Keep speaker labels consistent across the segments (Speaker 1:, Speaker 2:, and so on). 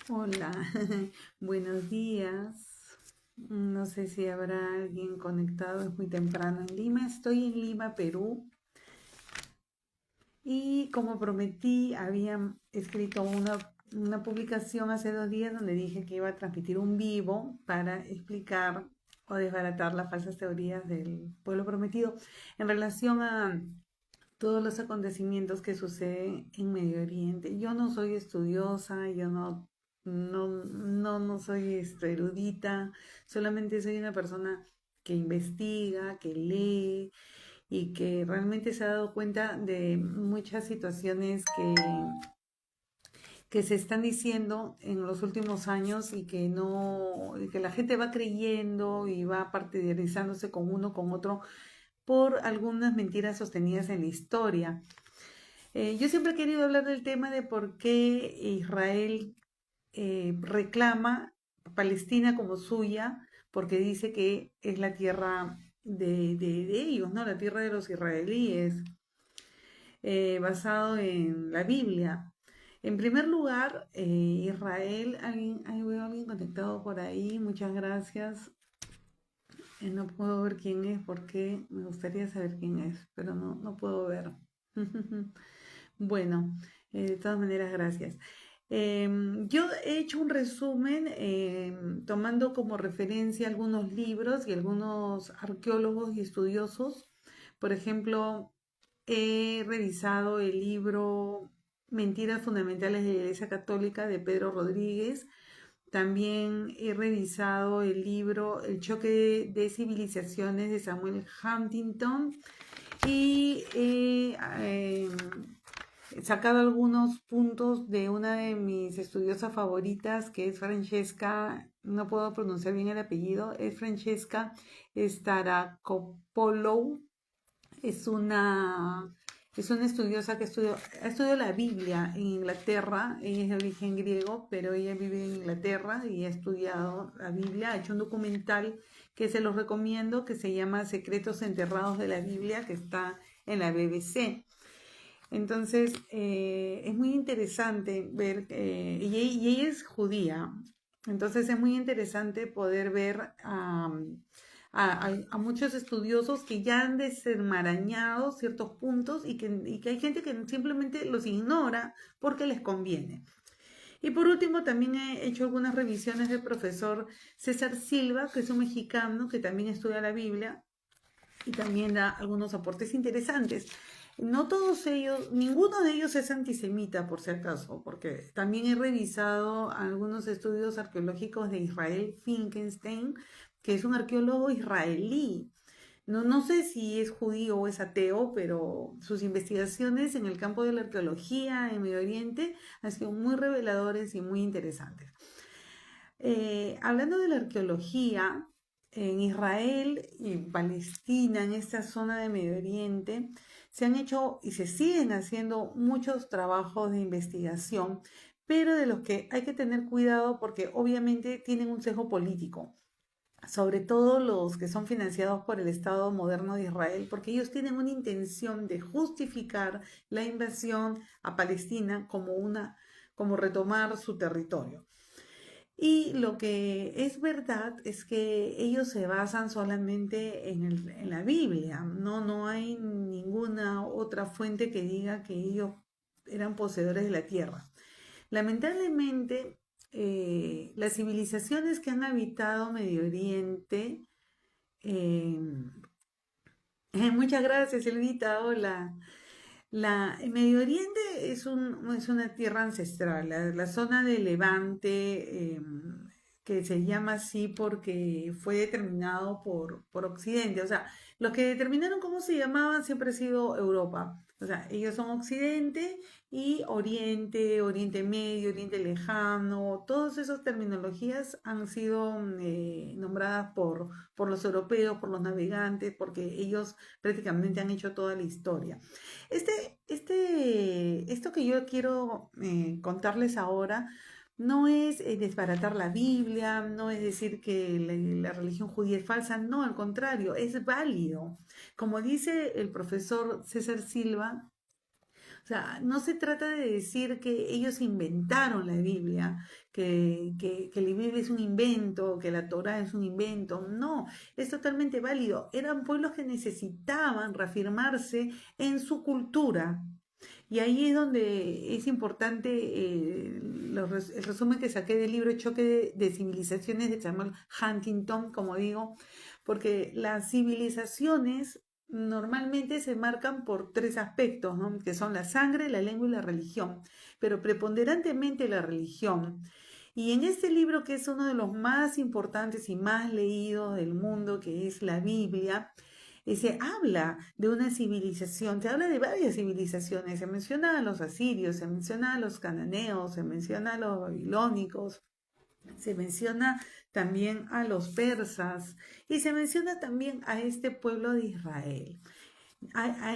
Speaker 1: Hola, buenos días. No sé si habrá alguien conectado, es muy temprano en Lima. Estoy en Lima, Perú. Y como prometí, había escrito una publicación hace 2 días donde dije que iba a transmitir un vivo para explicar o desbaratar las falsas teorías del pueblo prometido en relación a todos los acontecimientos que suceden en Medio Oriente. Yo no soy estudiosa, yo no soy erudita, solamente soy una persona que investiga, que lee y que realmente se ha dado cuenta de muchas situaciones que se están diciendo en los últimos años y que no, y que la gente va creyendo y va partidarizándose con uno con otro por algunas mentiras sostenidas en la historia. Yo siempre he querido hablar del tema de por qué Israel reclama Palestina como suya, porque dice que es la tierra de ellos, ¿no? La tierra de los israelíes, basado en la Biblia. En primer lugar, Israel, ahí veo a alguien conectado por ahí, muchas gracias. No puedo ver quién es porque me gustaría saber quién es, pero no puedo ver. Bueno, de todas maneras, gracias. Yo he hecho un resumen tomando como referencia algunos libros y algunos arqueólogos y estudiosos. Por ejemplo, he revisado el libro Mentiras Fundamentales de la Iglesia Católica de Pedro Rodríguez. También he revisado el libro El choque de civilizaciones de Samuel Huntington y he sacado algunos puntos de una de mis estudiosas favoritas, que es Francesca, no puedo pronunciar bien el apellido, es Francesca Starakopoulos. Es es una estudiosa que ha estudiado la Biblia en Inglaterra. Ella es de origen griego, pero ella vive en Inglaterra y ha estudiado la Biblia. Ha hecho un documental que se los recomiendo, que se llama Secretos Enterrados de la Biblia, que está en la BBC. Entonces, es muy interesante ver, y ella es judía, entonces es muy interesante poder ver a muchos estudiosos que ya han desenmarañado ciertos puntos y que hay gente que simplemente los ignora porque les conviene. Y por último, también he hecho algunas revisiones del profesor César Silva, que es un mexicano que también estudia la Biblia y también da algunos aportes interesantes. No todos ellos, ninguno de ellos es antisemita, por si acaso, porque también he revisado algunos estudios arqueológicos de Israel Finkelstein, que es un arqueólogo israelí. No sé si es judío o es ateo, pero sus investigaciones en el campo de la arqueología en Medio Oriente han sido muy reveladores y muy interesantes. Hablando de la arqueología, en Israel y Palestina, en esta zona de Medio Oriente, se han hecho y se siguen haciendo muchos trabajos de investigación, pero de los que hay que tener cuidado porque obviamente tienen un sesgo político, sobre todo los que son financiados por el Estado moderno de Israel, porque ellos tienen una intención de justificar la invasión a Palestina como retomar su territorio. Y lo que es verdad es que ellos se basan solamente en la Biblia. No hay ninguna otra fuente que diga que ellos eran poseedores de la tierra. Lamentablemente, las civilizaciones que han habitado Medio Oriente, eh, muchas gracias, Elvita, hola. El Medio Oriente es una tierra ancestral, la zona de Levante, que se llama así porque fue determinado por Occidente. O sea, los que determinaron cómo se llamaban siempre ha sido Europa. O sea, ellos son Occidente y Oriente, Oriente Medio, Oriente Lejano. Todas esas terminologías han sido nombradas por los europeos, por los navegantes, porque ellos prácticamente han hecho toda la historia. Esto que yo quiero contarles ahora no es desbaratar la Biblia, no es decir que la religión judía es falsa, no, al contrario, es válido. Como dice el profesor César Silva, O sea, no se trata de decir que ellos inventaron la Biblia, que la Biblia es un invento, que la Torá es un invento. No, es totalmente válido. Eran pueblos que necesitaban reafirmarse en su cultura. Y ahí es donde es importante el resumen que saqué del libro Choque de Civilizaciones de Samuel Huntington, como digo, porque las civilizaciones normalmente se marcan por tres aspectos, ¿no? Que son la sangre, la lengua y la religión, pero preponderantemente la religión. Y en este libro, que es uno de los más importantes y más leídos del mundo, que es la Biblia, se habla de una civilización, se habla de varias civilizaciones, se menciona a los asirios, se menciona a los cananeos, se menciona a los babilónicos, se menciona también a los persas y se menciona también a este pueblo de Israel.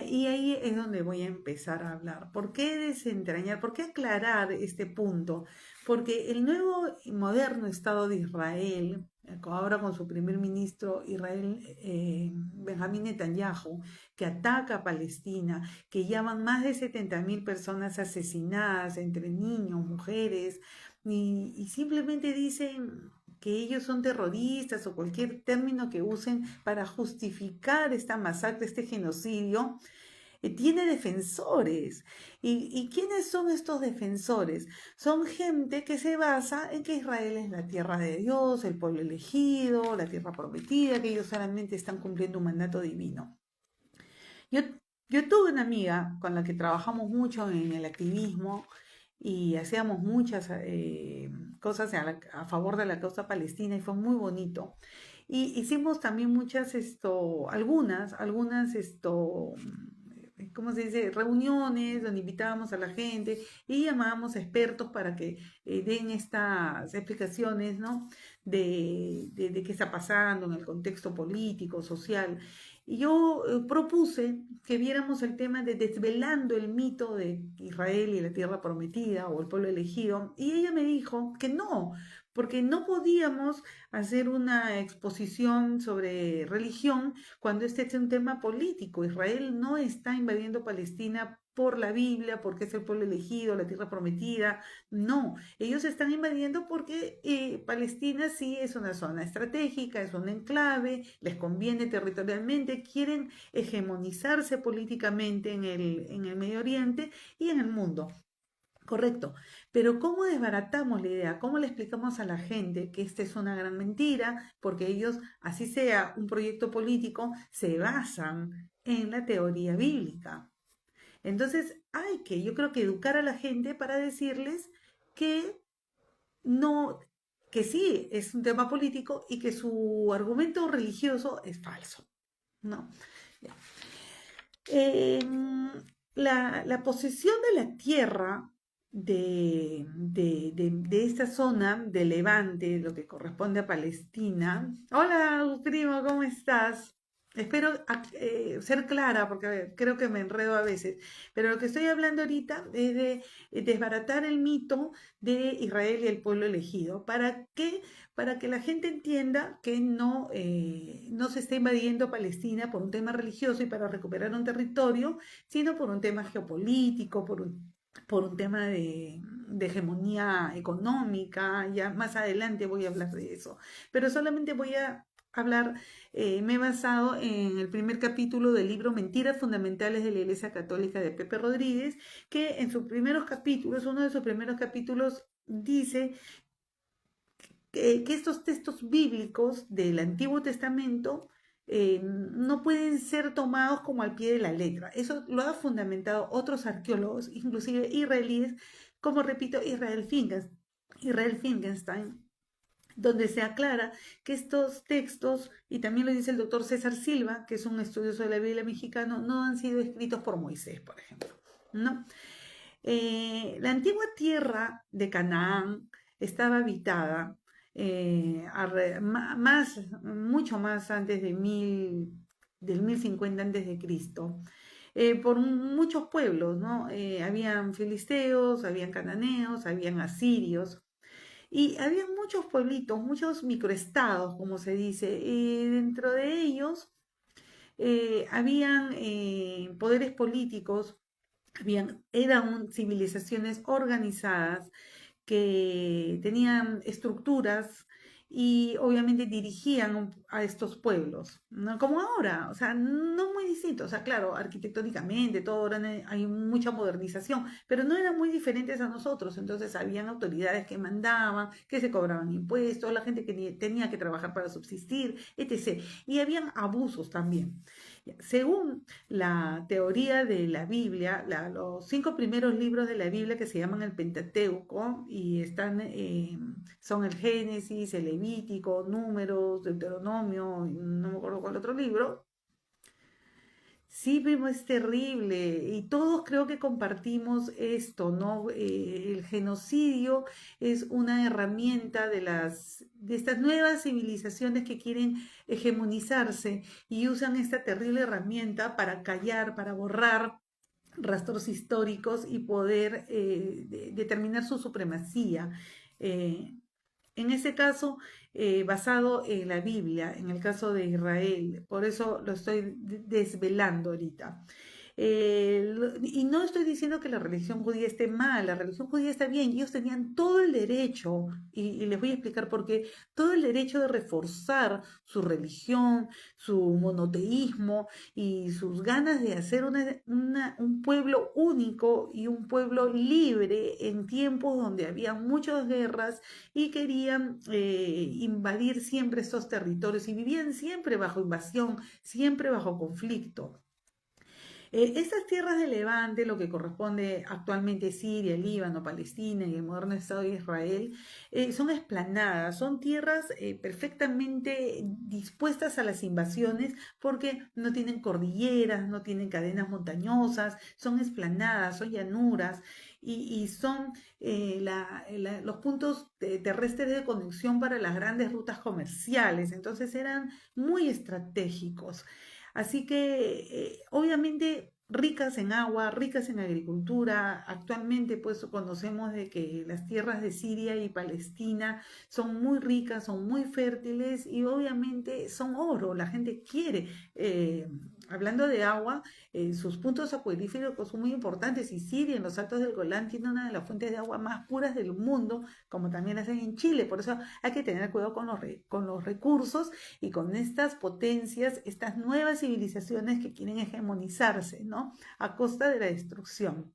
Speaker 1: Y ahí es donde voy a empezar a hablar. ¿Por qué desentrañar? ¿Por qué aclarar este punto? Porque el nuevo y moderno Estado de Israel, ahora con su primer ministro Israel, Benjamín Netanyahu, que ataca a Palestina, que ya van más de 70.000 personas asesinadas, entre niños, mujeres, y simplemente dicen que ellos son terroristas o cualquier término que usen para justificar esta masacre, este genocidio, tiene defensores. ¿Y quiénes son estos defensores? Son gente que se basa en que Israel es la tierra de Dios, el pueblo elegido, la tierra prometida, que ellos solamente están cumpliendo un mandato divino. Yo, yo tuve una amiga con la que trabajamos mucho en el activismo y hacíamos muchas cosas a favor de la causa palestina y fue muy bonito. Y hicimos también muchas, ¿cómo se dice? Reuniones donde invitábamos a la gente y llamábamos a expertos para que den estas explicaciones, ¿no? De qué está pasando en el contexto político, social. Y yo propuse que viéramos el tema de desvelando el mito de Israel y la tierra prometida o el pueblo elegido. Y ella me dijo que no, porque no podíamos hacer una exposición sobre religión cuando este es un tema político. Israel no está invadiendo Palestina por la Biblia, porque es el pueblo elegido, la tierra prometida. No, ellos están invadiendo porque Palestina sí es una zona estratégica, es un enclave, les conviene territorialmente, quieren hegemonizarse políticamente en el Medio Oriente y en el mundo. Correcto, pero ¿cómo desbaratamos la idea? ¿Cómo le explicamos a la gente que esta es una gran mentira? Porque ellos, así sea un proyecto político, se basan en la teoría bíblica. Entonces, yo creo que educar a la gente para decirles que no, que sí es un tema político y que su argumento religioso es falso, ¿no? Ya. La posesión de la tierra de esta zona de Levante, lo que corresponde a Palestina. Hola, primo, ¿cómo estás? Espero ser clara porque a ver, creo que me enredo a veces, pero lo que estoy hablando ahorita es de desbaratar el mito de Israel y el pueblo elegido. ¿Para qué? Para que la gente entienda que no se está invadiendo Palestina por un tema religioso y para recuperar un territorio, sino por un tema geopolítico, por un tema de hegemonía económica. Ya más adelante voy a hablar de eso, pero solamente voy a hablar, me he basado en el primer capítulo del libro Mentiras Fundamentales de la Iglesia Católica de Pepe Rodríguez, que en sus primeros capítulos, uno de sus primeros capítulos dice que estos textos bíblicos del Antiguo Testamento no pueden ser tomados como al pie de la letra. Eso lo han fundamentado otros arqueólogos, inclusive israelíes, como repito, Israel Finkelstein, donde se aclara que estos textos, y también lo dice el doctor César Silva, que es un estudioso de la Biblia mexicano, no han sido escritos por Moisés, por ejemplo, ¿no? La antigua tierra de Canaán estaba habitada mucho más antes del 1050 antes de Cristo, por muchos pueblos, ¿no? Habían filisteos, habían cananeos, habían asirios, y había muchos pueblitos, muchos microestados, como se dice, y dentro de ellos habían poderes políticos Eran civilizaciones organizadas que tenían estructuras y obviamente dirigían a estos pueblos, ¿no? Como ahora, o sea, no muy distintos, o sea, claro, arquitectónicamente, todo ahora hay mucha modernización, pero no eran muy diferentes a nosotros, entonces habían autoridades que mandaban, que se cobraban impuestos, la gente que tenía que trabajar para subsistir, etc. Y habían abusos también. Según la teoría de la Biblia, los 5 primeros libros de la Biblia que se llaman el Pentateuco y son el Génesis, el Levítico, Números, Deuteronomio, y no me acuerdo cuál otro libro. Sí, primo, es terrible y todos creo que compartimos esto, ¿no? El genocidio es una herramienta de estas nuevas civilizaciones que quieren hegemonizarse y usan esta terrible herramienta para callar, para borrar rastros históricos y poder determinar su supremacía. Eh, en ese caso, basado en la Biblia, en el caso de Israel, por eso lo estoy desvelando ahorita. Y no estoy diciendo que la religión judía esté mal, la religión judía está bien, ellos tenían todo el derecho, y les voy a explicar por qué, todo el derecho de reforzar su religión, su monoteísmo y sus ganas de hacer un pueblo único y un pueblo libre en tiempos donde había muchas guerras y querían invadir siempre estos territorios y vivían siempre bajo invasión, siempre bajo conflicto. Estas tierras de Levante, lo que corresponde actualmente Siria, Líbano, Palestina y el moderno Estado de Israel, son esplanadas, son tierras perfectamente dispuestas a las invasiones porque no tienen cordilleras, no tienen cadenas montañosas, son esplanadas, son llanuras y son los puntos terrestres de conexión para las grandes rutas comerciales. Entonces eran muy estratégicos. Así que obviamente ricas en agua, ricas en agricultura. Actualmente pues conocemos de que las tierras de Siria y Palestina son muy ricas, son muy fértiles y obviamente son oro. La gente quiere, hablando de agua, sus puntos acuíferos son muy importantes y Siria en los Altos del Golán tiene una de las fuentes de agua más puras del mundo, como también hacen en Chile. Por eso hay que tener cuidado con los recursos y con estas potencias, estas nuevas civilizaciones que quieren hegemonizarse, ¿no? A costa de la destrucción.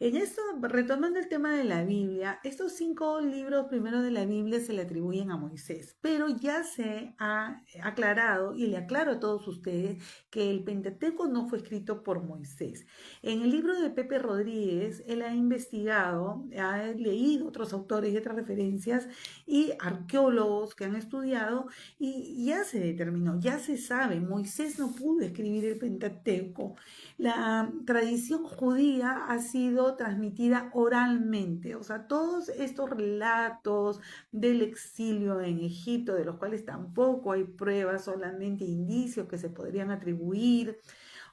Speaker 1: En esto, retomando el tema de la Biblia, estos 5 libros primeros de la Biblia se le atribuyen a Moisés, pero ya se ha aclarado y le aclaro a todos ustedes que el Pentateuco no fue escrito por Moisés. En el libro de Pepe Rodríguez, él ha investigado, ha leído otros autores y otras referencias y arqueólogos que han estudiado y ya se determinó, ya se sabe, Moisés no pudo escribir el Pentateuco. La tradición judía ha sido transmitida oralmente, o sea, todos estos relatos del exilio en Egipto, de los cuales tampoco hay pruebas, solamente indicios que se podrían atribuir,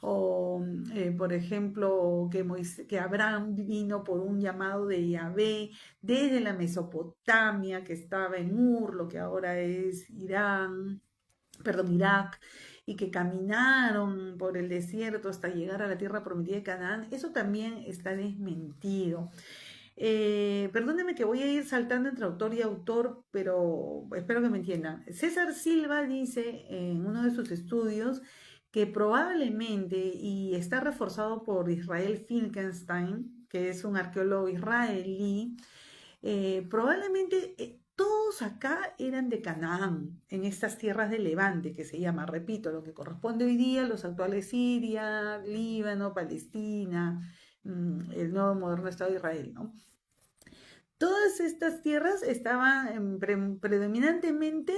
Speaker 1: o por ejemplo que Abraham vino por un llamado de Yahvé desde la Mesopotamia, que estaba en Ur, lo que ahora es Irán, perdón, Irak, y que caminaron por el desierto hasta llegar a la tierra prometida de Canaán, eso también está desmentido. Perdóneme que voy a ir saltando entre autor y autor, pero espero que me entiendan. César Silva dice en uno de sus estudios que probablemente, y está reforzado por Israel Finkelstein, que es un arqueólogo israelí, probablemente todos acá eran de Canaán, en estas tierras de Levante, que se llama, repito, lo que corresponde hoy día a los actuales Siria, Líbano, Palestina, el nuevo moderno Estado de Israel, ¿no? Todas estas tierras estaban predominantemente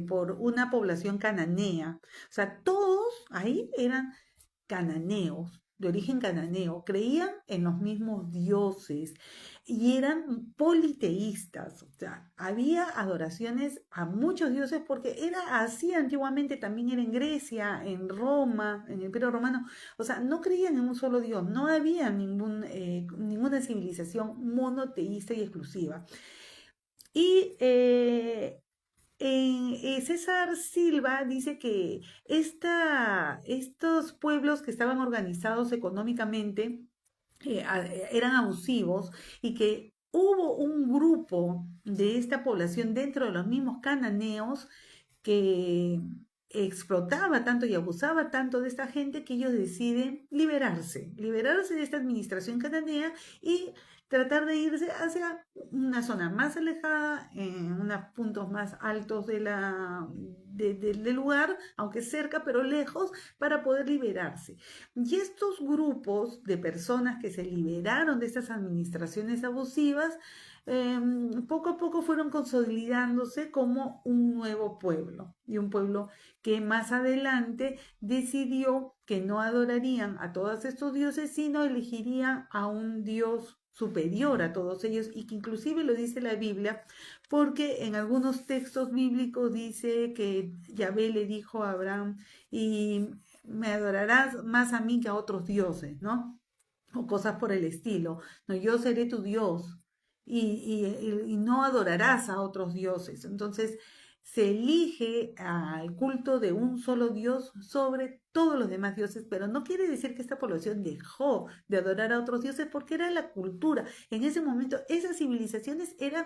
Speaker 1: por una población cananea. O sea, todos ahí eran cananeos, de origen cananeo, creían en los mismos dioses y eran politeístas, o sea, había adoraciones a muchos dioses porque era así antiguamente, también era en Grecia, en Roma, en el Imperio Romano, o sea, no creían en un solo dios, no había ninguna civilización monoteísta y exclusiva. Y César Silva dice que estos pueblos que estaban organizados económicamente eran abusivos y que hubo un grupo de esta población dentro de los mismos cananeos que explotaba tanto y abusaba tanto de esta gente que ellos deciden liberarse de esta administración cananea y tratar de irse hacia una zona más alejada, en unos puntos más altos del lugar, aunque cerca, pero lejos, para poder liberarse. Y estos grupos de personas que se liberaron de estas administraciones abusivas, poco a poco fueron consolidándose como un nuevo pueblo y un pueblo que más adelante decidió que no adorarían a todos estos dioses, sino elegirían a un dios superior a todos ellos y que inclusive lo dice la Biblia, porque en algunos textos bíblicos dice que Yahvé le dijo a Abraham, y me adorarás más a mí que a otros dioses, ¿no? O cosas por el estilo. No, yo seré tu Dios y no adorarás a otros dioses. Entonces, se elige al culto de un solo Dios sobre todos los demás dioses, pero no quiere decir que esta población dejó de adorar a otros dioses porque era la cultura. En ese momento, esas civilizaciones eran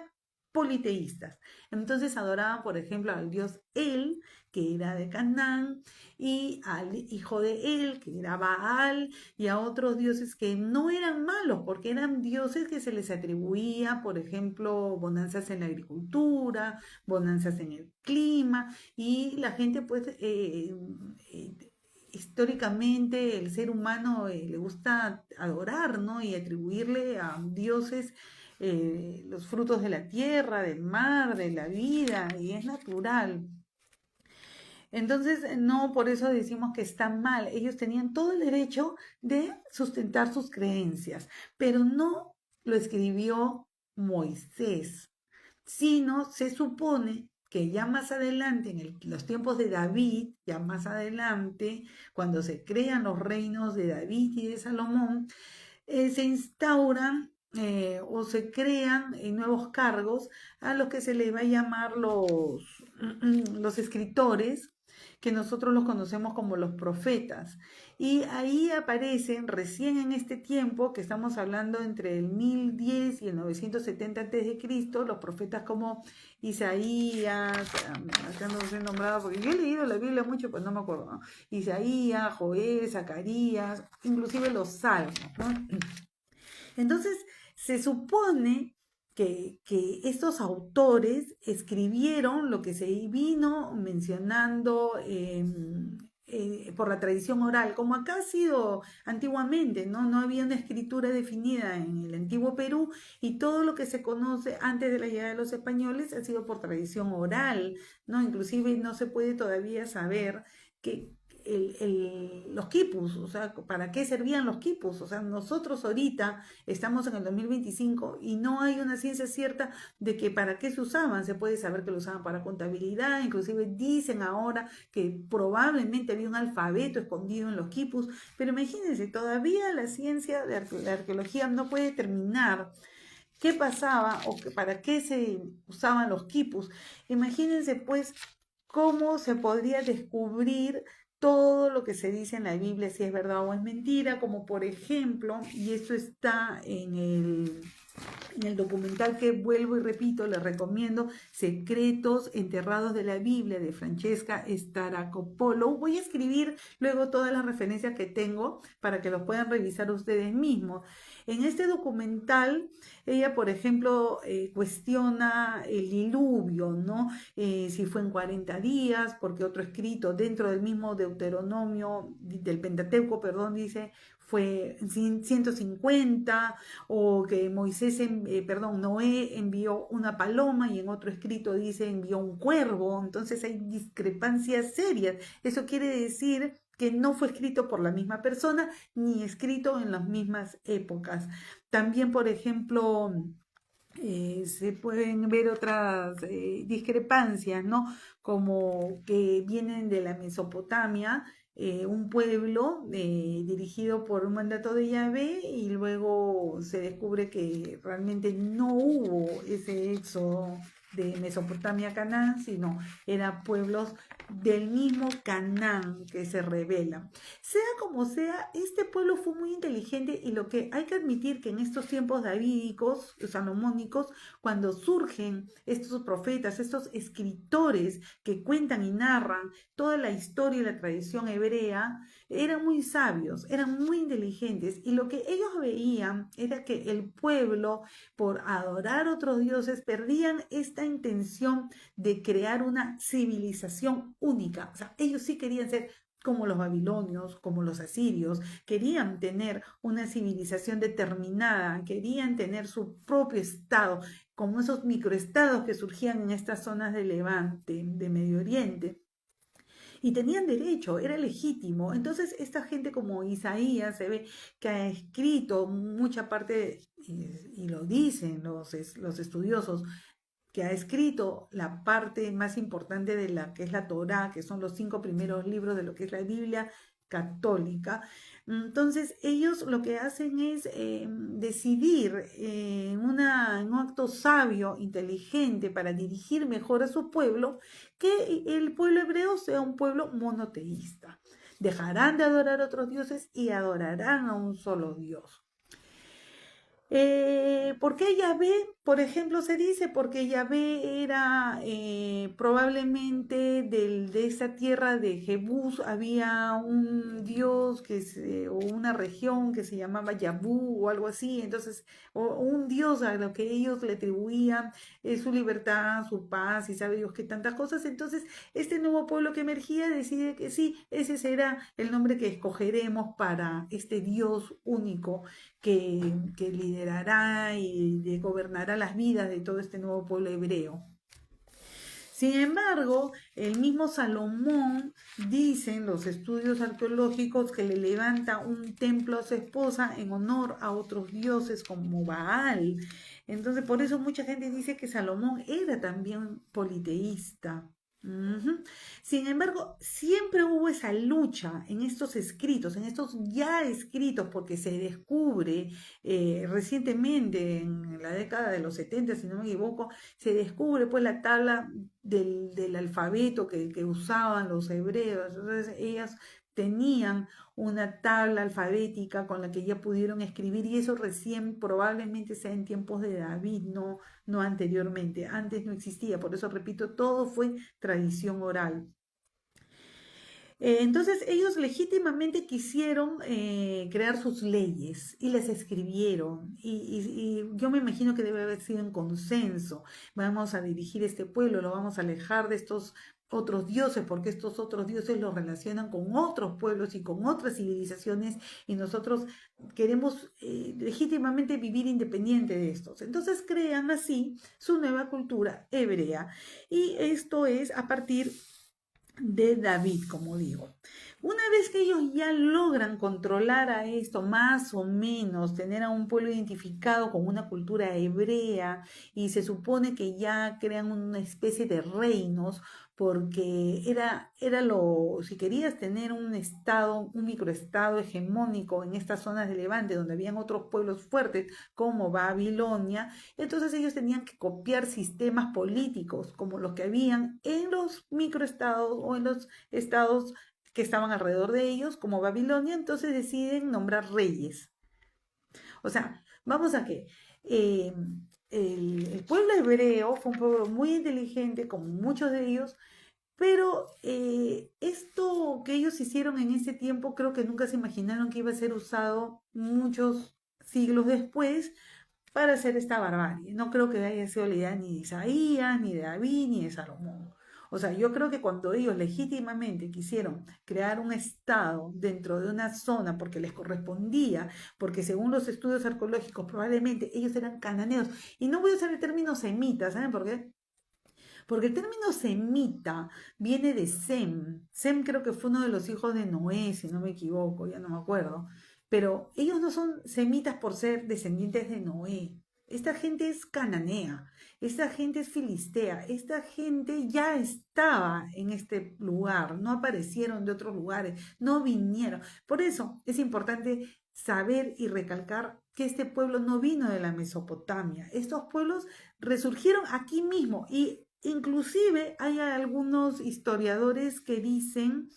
Speaker 1: politeístas. Entonces adoraban, por ejemplo, al dios El, que era de Canaán, y al hijo de él, que era Baal, y a otros dioses que no eran malos, porque eran dioses que se les atribuía, por ejemplo, bonanzas en la agricultura, bonanzas en el clima, y la gente pues eh, históricamente el ser humano le gusta adorar, ¿no? Y atribuirle a dioses los frutos de la tierra, del mar, de la vida, y es natural. Entonces, no por eso decimos que está mal. Ellos tenían todo el derecho de sustentar sus creencias, pero no lo escribió Moisés, sino se supone que ya más adelante, los tiempos de David, ya más adelante, cuando se crean los reinos de David y de Salomón, se instauran o se crean nuevos cargos a los que se les va a llamar los escritores, que nosotros los conocemos como los profetas. Y ahí aparecen recién en este tiempo, que estamos hablando entre el 1010 y el 970 a.C., los profetas como Isaías, acá no los he nombrado porque yo he leído la Biblia mucho, pues no me acuerdo, ¿no? Isaías, Joel, Zacarías, inclusive los salmos, ¿no? Entonces, se supone que estos autores escribieron lo que se vino mencionando por la tradición oral, como acá ha sido antiguamente, ¿no? No había una escritura definida en el antiguo Perú y todo lo que se conoce antes de la llegada de los españoles ha sido por tradición oral, ¿no? Inclusive no se puede todavía saber que los quipus, o sea, ¿para qué servían los quipus? O sea, nosotros ahorita estamos en el 2025 y no hay una ciencia cierta de que para qué se usaban. Se puede saber que lo usaban para contabilidad, inclusive dicen ahora que probablemente había un alfabeto escondido en los quipus, pero imagínense, todavía la ciencia de la arqueología no puede determinar qué pasaba o para qué se usaban los quipus. Imagínense pues cómo se podría descubrir todo lo que se dice en la Biblia, si es verdad o es mentira, como por ejemplo, y esto está en el documental que vuelvo y repito, les recomiendo, Secretos Enterrados de la Biblia, de Francesca Staracopolo. Voy a escribir luego todas las referencias que tengo para que los puedan revisar ustedes mismos. En este documental, ella, por ejemplo, cuestiona el diluvio, ¿no? Si fue en 40 días, porque otro escrito dentro del mismo Deuteronomio, del Pentateuco, perdón, dice fue 150, o que Noé envió una paloma y en otro escrito dice envió un cuervo. Entonces hay discrepancias serias. Eso quiere decir que no fue escrito por la misma persona ni escrito en las mismas épocas. También, por ejemplo, se pueden ver otras discrepancias, ¿no? Como que vienen de la Mesopotamia, un pueblo dirigido por un mandato de Yahvé, y luego se descubre que realmente no hubo ese éxodo de Mesopotamia a Canaán, sino eran pueblos del mismo Canaán que se rebelan. Sea como sea, este pueblo fue muy inteligente y lo que hay que admitir que en estos tiempos davídicos, salomónicos, cuando surgen estos profetas, estos escritores que cuentan y narran toda la historia y la tradición hebrea, eran muy sabios, eran muy inteligentes y lo que ellos veían era que el pueblo, por adorar otros dioses, perdían esta intención de crear una civilización única. O sea, ellos sí querían ser como los babilonios, como los asirios, querían tener una civilización determinada, querían tener su propio estado, como esos microestados que surgían en estas zonas de Levante, de Medio Oriente. Y tenían derecho, era legítimo. Entonces, esta gente como Isaías se ve que ha escrito mucha parte, y lo dicen los estudiosos, que ha escrito la parte más importante de la que es la Torá, que son los 5 primeros libros de lo que es la Biblia católica. Entonces ellos lo que hacen es decidir en un acto sabio, inteligente, para dirigir mejor a su pueblo, que el pueblo hebreo sea un pueblo monoteísta. Dejarán de adorar a otros dioses y adorarán a un solo Dios. ¿Por qué Yahvé? Por ejemplo, se dice porque Yahvé era probablemente de esa tierra de Jebús, había un dios o una región que se llamaba Yabú o algo así, entonces, o un dios a lo que ellos le atribuían su libertad, su paz y sabe Dios que tantas cosas. Entonces, este nuevo pueblo que emergía decide que sí, ese será el nombre que escogeremos para este Dios único que liderará y gobernará las vidas de todo este nuevo pueblo hebreo. Sin embargo, el mismo Salomón, dicen los estudios arqueológicos, que le levanta un templo a su esposa en honor a otros dioses como Baal. Entonces, por eso mucha gente dice que Salomón era también politeísta. Sin embargo, siempre hubo esa lucha en estos escritos, en estos ya escritos, porque se descubre recientemente, en la década de los 70, si no me equivoco, se descubre pues la tabla del alfabeto que usaban los hebreos. Entonces ellas tenían una tabla alfabética con la que ya pudieron escribir y eso recién probablemente sea en tiempos de David, no anteriormente. Antes no existía, por eso repito, todo fue tradición oral. Entonces ellos legítimamente quisieron crear sus leyes y las escribieron y yo me imagino que debe haber sido en consenso. Vamos a dirigir este pueblo, lo vamos a alejar de estos otros dioses porque estos otros dioses los relacionan con otros pueblos y con otras civilizaciones y nosotros queremos legítimamente vivir independiente de estos. Entonces crean así su nueva cultura hebrea y esto es a partir de David, como digo. Una vez que ellos ya logran controlar a esto, más o menos, tener a un pueblo identificado con una cultura hebrea y se supone que ya crean una especie de reinos, porque si querías tener un estado, un microestado hegemónico en estas zonas de Levante, donde habían otros pueblos fuertes como Babilonia, entonces ellos tenían que copiar sistemas políticos como los que habían en los microestados o en los estados que estaban alrededor de ellos, como Babilonia, entonces deciden nombrar reyes. O sea, vamos a que eh, el pueblo hebreo fue un pueblo muy inteligente, como muchos de ellos, pero esto que ellos hicieron en ese tiempo, creo que nunca se imaginaron que iba a ser usado muchos siglos después para hacer esta barbarie. No creo que haya sido la idea ni de Isaías, ni de David, ni de Salomón. O sea, yo creo que cuando ellos legítimamente quisieron crear un estado dentro de una zona porque les correspondía, porque según los estudios arqueológicos probablemente ellos eran cananeos, y no voy a usar el término semitas, ¿saben por qué? Porque el término semita viene de Sem. Sem creo que fue uno de los hijos de Noé, si no me equivoco, ya no me acuerdo. Pero ellos no son semitas por ser descendientes de Noé. Esta gente es cananea, esta gente es filistea, esta gente ya estaba en este lugar, no aparecieron de otros lugares, no vinieron. Por eso es importante saber y recalcar que este pueblo no vino de la Mesopotamia. Estos pueblos resurgieron aquí mismo y inclusive hay algunos historiadores que dicen,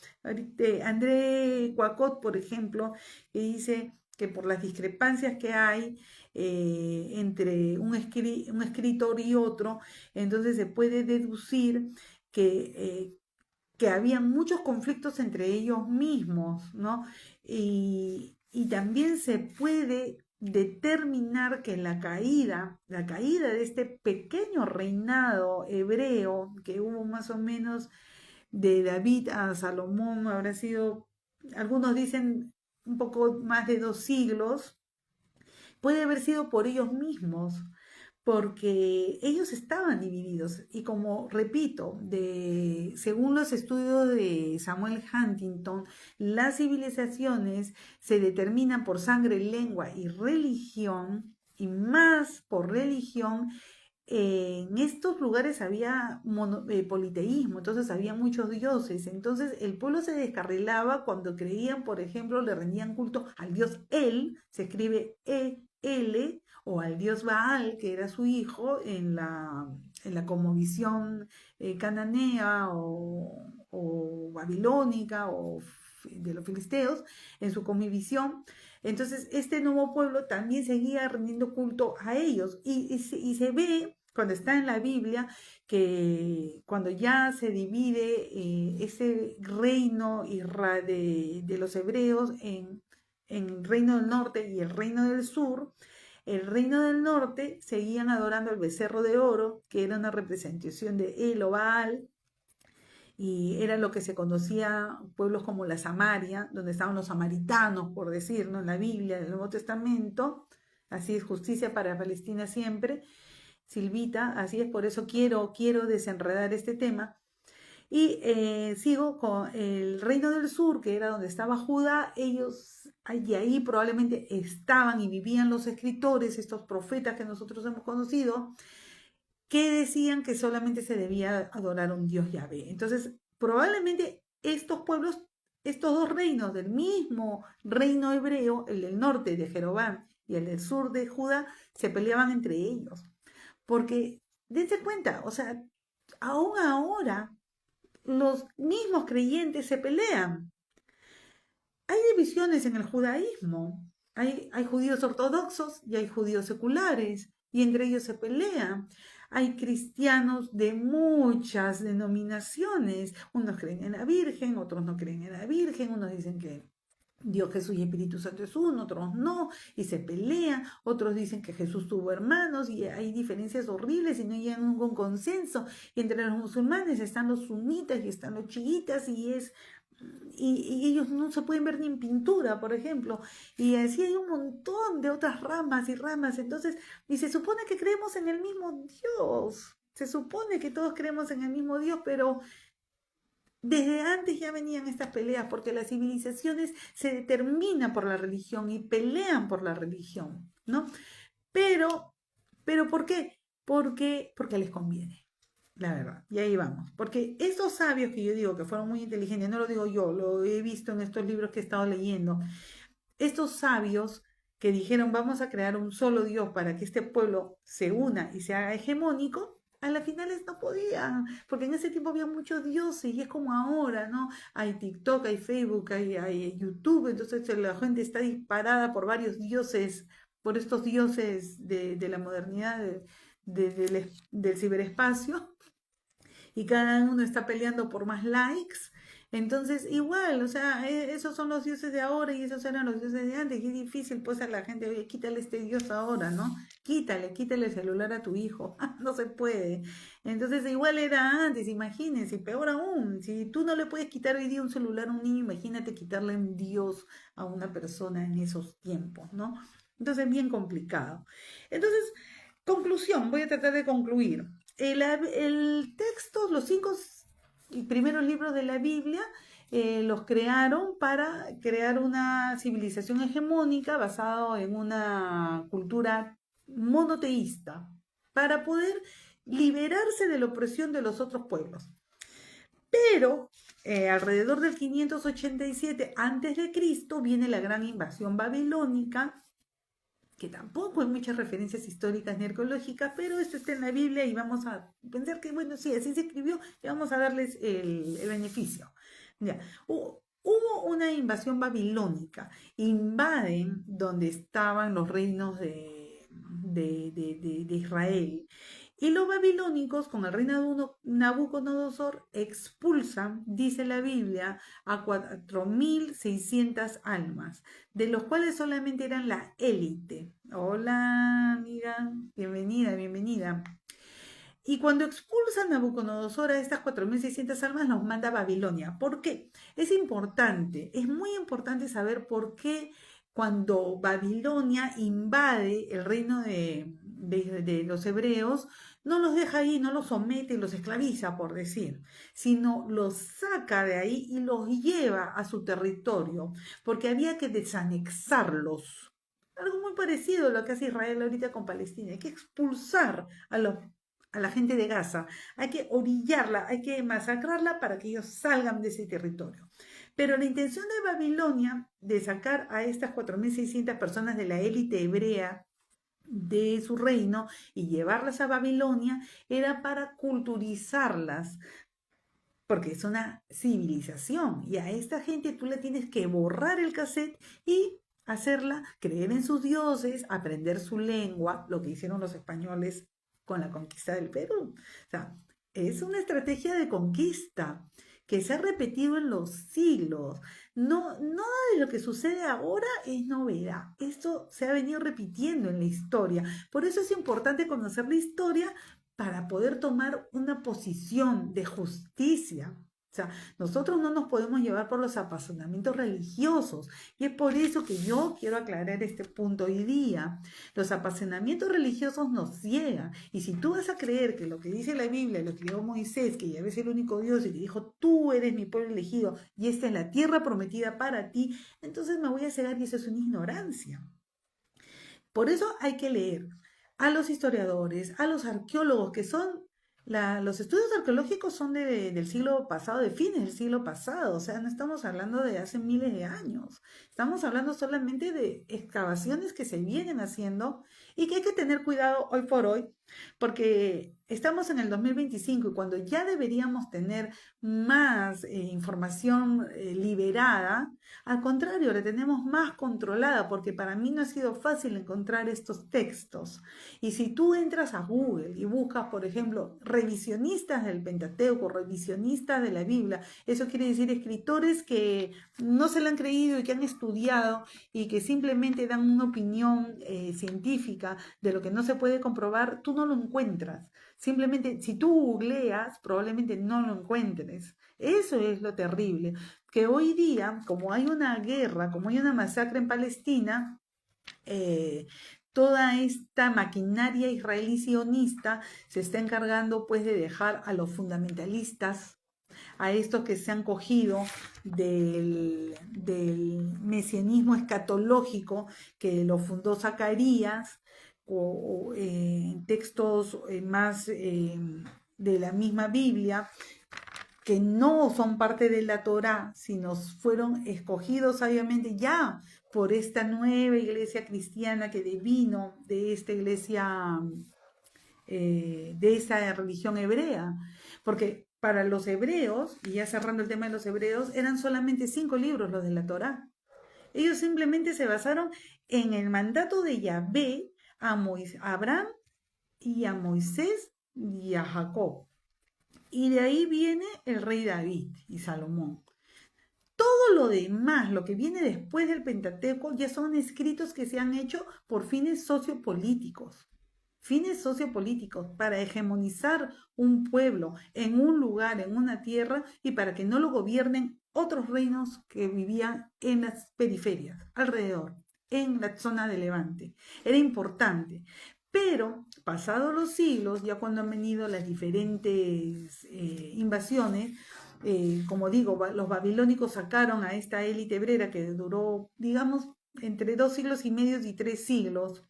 Speaker 1: André Cuacot, por ejemplo, que dice que por las discrepancias que hay entre un escritor y otro, entonces se puede deducir que había muchos conflictos entre ellos mismos, ¿no? Y también se puede determinar que la caída de este pequeño reinado hebreo que hubo más o menos de David a Salomón, habrá sido, algunos dicen un poco más de 2 siglos, puede haber sido por ellos mismos, porque ellos estaban divididos y como repito, según los estudios de Samuel Huntington, las civilizaciones se determinan por sangre, lengua y religión, y más por religión. En estos lugares había politeísmo, entonces había muchos dioses, entonces el pueblo se descarrilaba cuando creían, por ejemplo, le rendían culto al dios El, se escribe E-L, o al dios Baal, que era su hijo, en la cosmovisión cananea o babilónica o de los filisteos, en su cosmovisión. Entonces, este nuevo pueblo también seguía rendiendo culto a ellos y se ve cuando está en la Biblia que cuando ya se divide ese reino de los hebreos en el reino del norte y el reino del sur, el reino del norte seguían adorando al becerro de oro, que era una representación de El o Baal, y era lo que se conocía pueblos como la Samaria, donde estaban los samaritanos, por decir, ¿no? En la Biblia, en el Nuevo Testamento, así es justicia para Palestina siempre, Silvita, así es, por eso quiero desenredar este tema. Y sigo con el reino del sur, que era donde estaba Judá, ellos, y ahí probablemente estaban y vivían los escritores, estos profetas que nosotros hemos conocido, que decían que solamente se debía adorar a un Dios Yahvé. Entonces, probablemente estos pueblos, estos dos reinos del mismo reino hebreo, el del norte de Jeroboam y el del sur de Judá, se peleaban entre ellos. Porque, dense cuenta, o sea, aún ahora los mismos creyentes se pelean. Hay divisiones en el judaísmo. Hay judíos ortodoxos y hay judíos seculares, y entre ellos se pelean. Hay cristianos de muchas denominaciones. Unos creen en la Virgen, otros no creen en la Virgen, unos dicen que Dios, Jesús y Espíritu Santo es uno, otros no, y se pelean, otros dicen que Jesús tuvo hermanos, y hay diferencias horribles y no llegan a un consenso. Y entre los musulmanes están los sunitas y están los chiitas, y ellos no se pueden ver ni en pintura, por ejemplo, y así hay un montón de otras ramas y ramas. Entonces, y se supone que creemos en el mismo Dios, se supone que todos creemos en el mismo Dios, pero desde antes ya venían estas peleas, porque las civilizaciones se determinan por la religión y pelean por la religión, ¿no? Pero, pero ¿por qué? Porque les conviene, la verdad. Y ahí vamos. Porque estos sabios que yo digo que fueron muy inteligentes, no lo digo yo, lo he visto en estos libros que he estado leyendo, estos sabios que dijeron vamos a crear un solo Dios para que este pueblo se una y se haga hegemónico, a las finales no podían, porque en ese tiempo había muchos dioses y es como ahora, ¿no? Hay TikTok, hay Facebook, hay YouTube, entonces la gente está disparada por varios dioses, por estos dioses de la modernidad, del ciberespacio, y cada uno está peleando por más likes. Entonces, igual, o sea, esos son los dioses de ahora y esos eran los dioses de antes. Y es difícil, pues, a la gente, oye, quítale este dios ahora, ¿no? Quítale el celular a tu hijo. No se puede. Entonces, igual era antes, imagínense, peor aún. Si tú no le puedes quitar hoy día un celular a un niño, imagínate quitarle un dios a una persona en esos tiempos, ¿no? Entonces, bien complicado. Entonces, conclusión, voy a tratar de concluir. El texto, los 5 primeros libros de la Biblia, los crearon para crear una civilización hegemónica basada en una cultura monoteísta, para poder liberarse de la opresión de los otros pueblos. Pero alrededor del 587 a.C. viene la gran invasión babilónica, que tampoco hay muchas referencias históricas ni arqueológicas, pero esto está en la Biblia y vamos a pensar que, bueno, sí, así se escribió y vamos a darles el beneficio. Ya. Hubo una invasión babilónica, invaden donde estaban los reinos de Israel. Y los babilónicos, con el rey Nabucodonosor, expulsan, dice la Biblia, a 4.600 almas, de los cuales solamente eran la élite. Hola, amiga, bienvenida, bienvenida. Y cuando expulsan a Nabucodonosor a estas 4.600 almas, los manda a Babilonia. ¿Por qué? Es importante, es muy importante saber por qué cuando Babilonia invade el reino de los hebreos, no los deja ahí, no los somete y los esclaviza, por decir, sino los saca de ahí y los lleva a su territorio, porque había que desanexarlos. Algo muy parecido a lo que hace Israel ahorita con Palestina. Hay que expulsar a la gente de Gaza, hay que orillarla, hay que masacrarla para que ellos salgan de ese territorio. Pero la intención de Babilonia de sacar a estas 4.600 personas de la élite hebrea de su reino y llevarlas a Babilonia era para culturizarlas, porque es una civilización y a esta gente tú le tienes que borrar el cassette y hacerla creer en sus dioses, aprender su lengua, lo que hicieron los españoles con la conquista del Perú. O sea, es una estrategia de conquista que se ha repetido en los siglos. No, nada de lo que sucede ahora es novedad. Esto se ha venido repitiendo en la historia. Por eso es importante conocer la historia para poder tomar una posición de justicia. O sea, nosotros no nos podemos llevar por los apasionamientos religiosos. Y es por eso que yo quiero aclarar este punto hoy día. Los apasionamientos religiosos nos ciegan. Y si tú vas a creer que lo que dice la Biblia, lo que dijo Moisés, que Yahvé es el único Dios y que dijo, tú eres mi pueblo elegido y esta es la tierra prometida para ti, entonces me voy a cegar y eso es una ignorancia. Por eso hay que leer a los historiadores, a los arqueólogos, que son, los estudios arqueológicos son del siglo pasado, de fines del siglo pasado, o sea, no estamos hablando de hace miles de años, estamos hablando solamente de excavaciones que se vienen haciendo y que hay que tener cuidado hoy por hoy, porque estamos en el 2025 y cuando ya deberíamos tener más información liberada, al contrario, la tenemos más controlada porque para mí no ha sido fácil encontrar estos textos. Y si tú entras a Google y buscas, por ejemplo, revisionistas del Pentateuco, revisionistas de la Biblia, eso quiere decir escritores que no se la han creído y que han estudiado y que simplemente dan una opinión científica de lo que no se puede comprobar, tú no lo encuentras. Simplemente, si tú googleas, probablemente no lo encuentres. Eso es lo terrible, que hoy día, como hay una guerra, como hay una masacre en Palestina, toda esta maquinaria israelí sionista se está encargando pues de dejar a los fundamentalistas, a estos que se han cogido del mesianismo escatológico que lo fundó Zacarías, textos más de la misma Biblia, que no son parte de la Torá, sino fueron escogidos sabiamente ya por esta nueva iglesia cristiana que devino de esta iglesia, de esa religión hebrea. Porque para los hebreos, y ya cerrando el tema de los hebreos, eran solamente 5 libros los de la Torá. Ellos simplemente se basaron en el mandato de Yahvé a Abraham y a Moisés y a Jacob. Y de ahí viene el rey David y Salomón. Todo lo demás, lo que viene después del Pentateuco, ya son escritos que se han hecho por fines sociopolíticos. Fines sociopolíticos para hegemonizar un pueblo en un lugar, en una tierra, y para que no lo gobiernen otros reinos que vivían en las periferias, alrededor, en la zona de Levante. Era importante. Pero, pasados los siglos, ya cuando han venido las diferentes invasiones, como digo, los babilónicos sacaron a esta élite hebrera que duró, digamos, entre 2 siglos y medio y 3 siglos,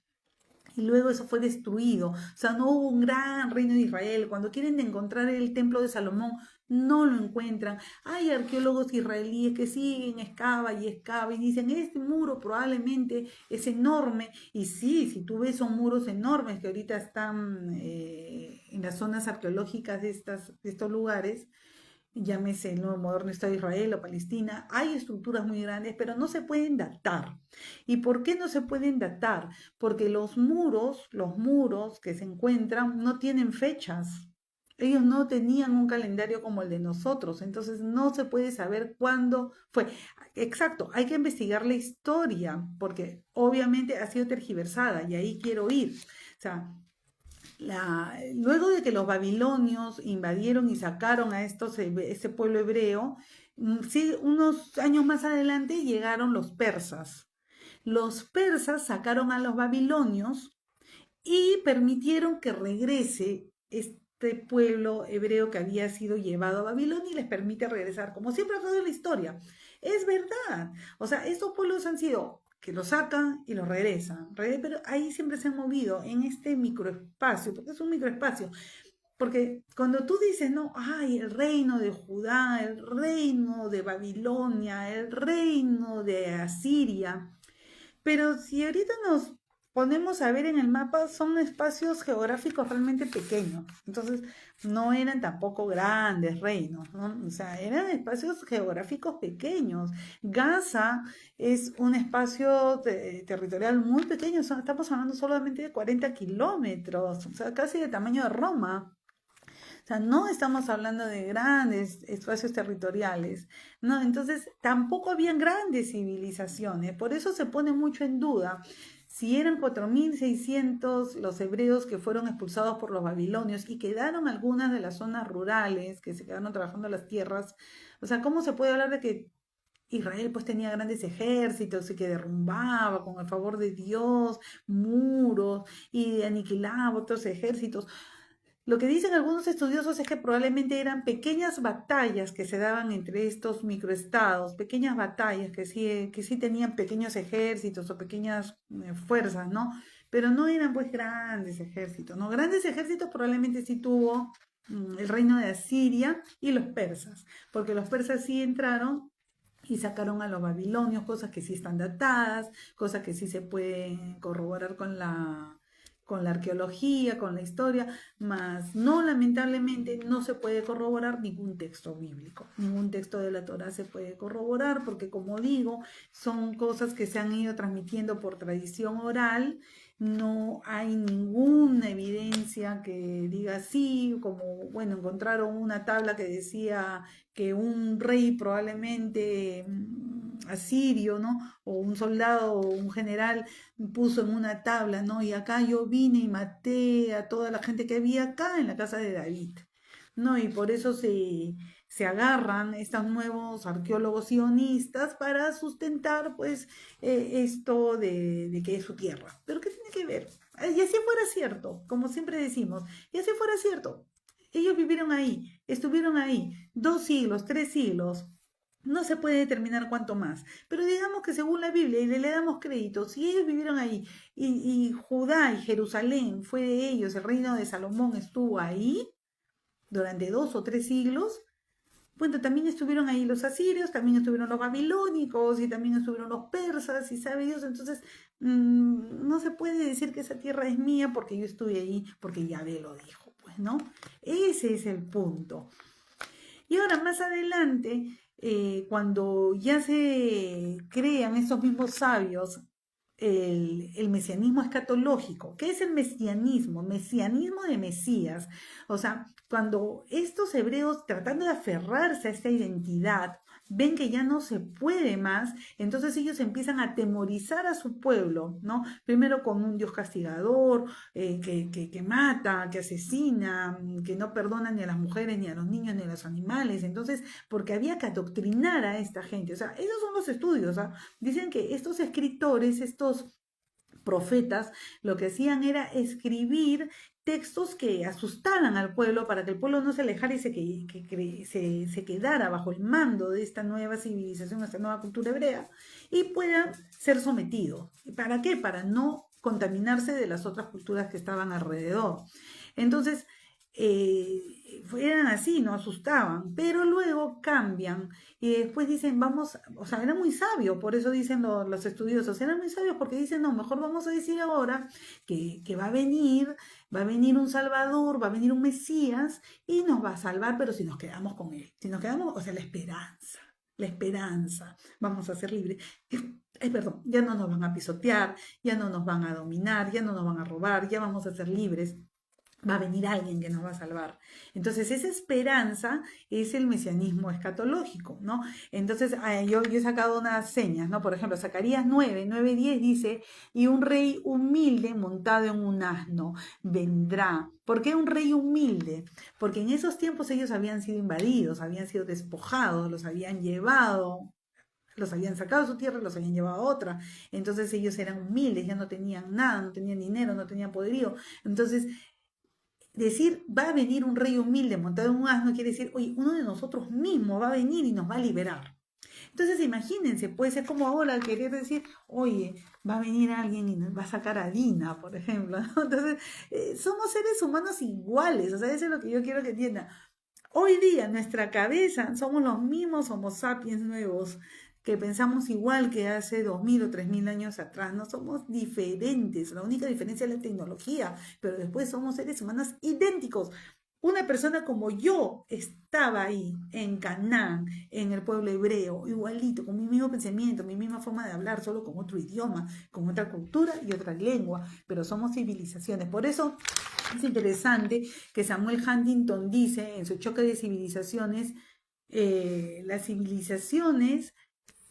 Speaker 1: y luego eso fue destruido. O sea, no hubo un gran reino de Israel. Cuando quieren encontrar el templo de Salomón, no lo encuentran. Hay arqueólogos israelíes que siguen, excava y dicen, este muro probablemente es enorme. Y sí, si tú ves son muros enormes que ahorita están en las zonas arqueológicas de estos lugares, llámese el nuevo moderno Estado de Israel o Palestina, hay estructuras muy grandes, pero no se pueden datar. ¿Y por qué no se pueden datar? Porque los muros que se encuentran no tienen fechas. Ellos no tenían un calendario como el de nosotros, entonces no se puede saber cuándo fue. Exacto, hay que investigar la historia, porque obviamente ha sido tergiversada y ahí quiero ir. O sea, luego de que los babilonios invadieron y sacaron a este pueblo hebreo, sí, unos años más adelante llegaron los persas. Los persas sacaron a los babilonios y permitieron que regrese este pueblo hebreo que había sido llevado a Babilonia y les permite regresar, como siempre ha sido la historia. Es verdad. O sea, estos pueblos han sido que los sacan y los regresan, pero ahí siempre se han movido en este microespacio, porque es un microespacio. Porque cuando tú dices, no, ay, el reino de Judá, el reino de Babilonia, el reino de Asiria, pero si ahorita nos ponemos a ver en el mapa, son espacios geográficos realmente pequeños. Entonces, no eran tampoco grandes reinos, ¿no? O sea, eran espacios geográficos pequeños. Gaza es un espacio territorial muy pequeño. Estamos hablando solamente de 40 kilómetros, o sea, casi del tamaño de Roma. O sea, no estamos hablando de grandes espacios territoriales, ¿no? Entonces, tampoco habían grandes civilizaciones, por eso se pone mucho en duda si eran 4.600 los hebreos que fueron expulsados por los babilonios y quedaron algunas de las zonas rurales que se quedaron trabajando las tierras. O sea, ¿cómo se puede hablar de que Israel pues tenía grandes ejércitos y que derrumbaba con el favor de Dios muros y aniquilaba otros ejércitos? Lo que dicen algunos estudiosos es que probablemente eran pequeñas batallas que se daban entre estos microestados, pequeñas batallas que sí tenían pequeños ejércitos o pequeñas fuerzas, ¿no? Pero no eran pues grandes ejércitos, ¿no? Grandes ejércitos probablemente sí tuvo el reino de Asiria y los persas, porque los persas sí entraron y sacaron a los babilonios, cosas que sí están datadas, cosas que sí se pueden corroborar con la arqueología, con la historia, mas no, lamentablemente no se puede corroborar ningún texto bíblico, ningún texto de la Torá se puede corroborar porque, como digo, son cosas que se han ido transmitiendo por tradición oral. No hay ninguna evidencia que diga sí, como, bueno, encontraron una tabla que decía que un rey probablemente asirio, ¿no? O un soldado o un general puso en una tabla, ¿no? Y acá yo vine y maté a toda la gente que había acá en la casa de David, ¿no? Y por eso se agarran estos nuevos arqueólogos sionistas para sustentar, pues, esto de que es su tierra. Pero ¿qué tiene que ver? Y así fuera cierto, como siempre decimos, y así fuera cierto. Ellos vivieron ahí, estuvieron ahí 2 siglos, 3 siglos, no se puede determinar cuánto más, pero digamos que según la Biblia, y le damos crédito, si ellos vivieron ahí y Judá y Jerusalén fue de ellos, el reino de Salomón estuvo ahí durante 2 o 3 siglos, bueno, también estuvieron ahí los asirios, también estuvieron los babilónicos y también estuvieron los persas y sabe Dios, entonces no se puede decir que esa tierra es mía porque yo estuve ahí, porque Yahvé lo dijo, pues, ¿no? Ese es el punto. Y ahora más adelante, cuando ya se crean estos mismos sabios, el mesianismo escatológico. ¿Qué es el mesianismo? Mesianismo de Mesías. O sea, cuando estos hebreos tratando de aferrarse a esta identidad, ven que ya no se puede más, entonces ellos empiezan a atemorizar a su pueblo, ¿no? Primero con un Dios castigador, que mata, que asesina, que no perdona ni a las mujeres, ni a los niños, ni a los animales. Entonces, porque había que adoctrinar a esta gente. O sea, esos son los estudios. ¿Ah? Dicen que estos escritores, estos profetas, lo que hacían era escribir textos que asustaran al pueblo para que el pueblo no se alejara y se quedara bajo el mando de esta nueva civilización, esta nueva cultura hebrea y pueda ser sometido. ¿Para qué? Para no contaminarse de las otras culturas que estaban alrededor. Entonces, eran así, no asustaban, pero luego cambian y después dicen, vamos, o sea, era muy sabio, por eso dicen los estudiosos, eran muy sabios porque dicen, no, mejor vamos a decir ahora que va a venir un Salvador, va a venir un Mesías y nos va a salvar, pero si nos quedamos con él, si nos quedamos, o sea, la esperanza, vamos a ser libres. Perdón, ya no nos van a pisotear, ya no nos van a dominar, ya no nos van a robar, ya vamos a ser libres. Va a venir alguien que nos va a salvar. Entonces, esa esperanza es el mesianismo escatológico, ¿no? Entonces, yo he sacado unas señas, ¿no? Por ejemplo, Zacarías 9:10 dice, y un rey humilde montado en un asno vendrá. ¿Por qué un rey humilde? Porque en esos tiempos ellos habían sido invadidos, habían sido despojados, los habían llevado, los habían sacado de su tierra y los habían llevado a otra. Entonces ellos eran humildes, ya no tenían nada, no tenían dinero, no tenían poderío. Entonces, decir, va a venir un rey humilde montado en un asno quiere decir, oye, uno de nosotros mismos va a venir y nos va a liberar. Entonces imagínense, puede ser como ahora querer decir, oye, va a venir alguien y nos va a sacar a Dina, por ejemplo, ¿no? Entonces, somos seres humanos iguales, o sea, eso es lo que yo quiero que entiendan. Hoy día, en nuestra cabeza, somos los mismos Homo sapiens nuevos, que pensamos igual que hace 2000 o 3000 años atrás. No somos diferentes, la única diferencia es la tecnología, pero después somos seres humanos idénticos. Una persona como yo estaba ahí, en Canaán, en el pueblo hebreo, igualito, con mi mismo pensamiento, mi misma forma de hablar, solo con otro idioma, con otra cultura y otra lengua, pero somos civilizaciones. Por eso es interesante que Samuel Huntington dice en su choque de civilizaciones, las civilizaciones,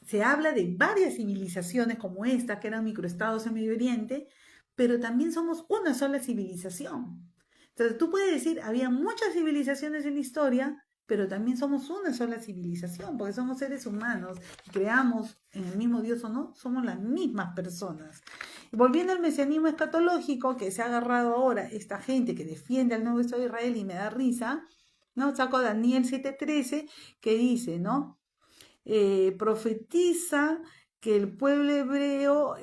Speaker 1: se habla de varias civilizaciones como esta, que eran microestados en Medio Oriente, pero también somos una sola civilización. Entonces tú puedes decir, había muchas civilizaciones en la historia, pero también somos una sola civilización, porque somos seres humanos y creamos en el mismo Dios o no, somos las mismas personas. Volviendo al mesianismo escatológico que se ha agarrado ahora esta gente que defiende al nuevo Estado de Israel y me da risa, ¿no? Saco a Daniel 7:13 que dice, ¿no? Profetiza que el pueblo hebreo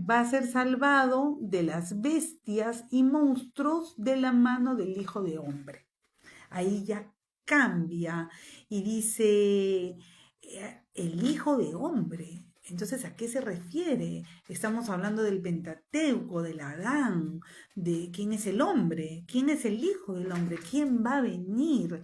Speaker 1: va a ser salvado de las bestias y monstruos de la mano del Hijo de Hombre. Ahí ya cambia y dice el Hijo de Hombre. Entonces, ¿a qué se refiere? Estamos hablando del Pentateuco, del Adán, de quién es el hombre, quién es el Hijo del Hombre, quién va a venir.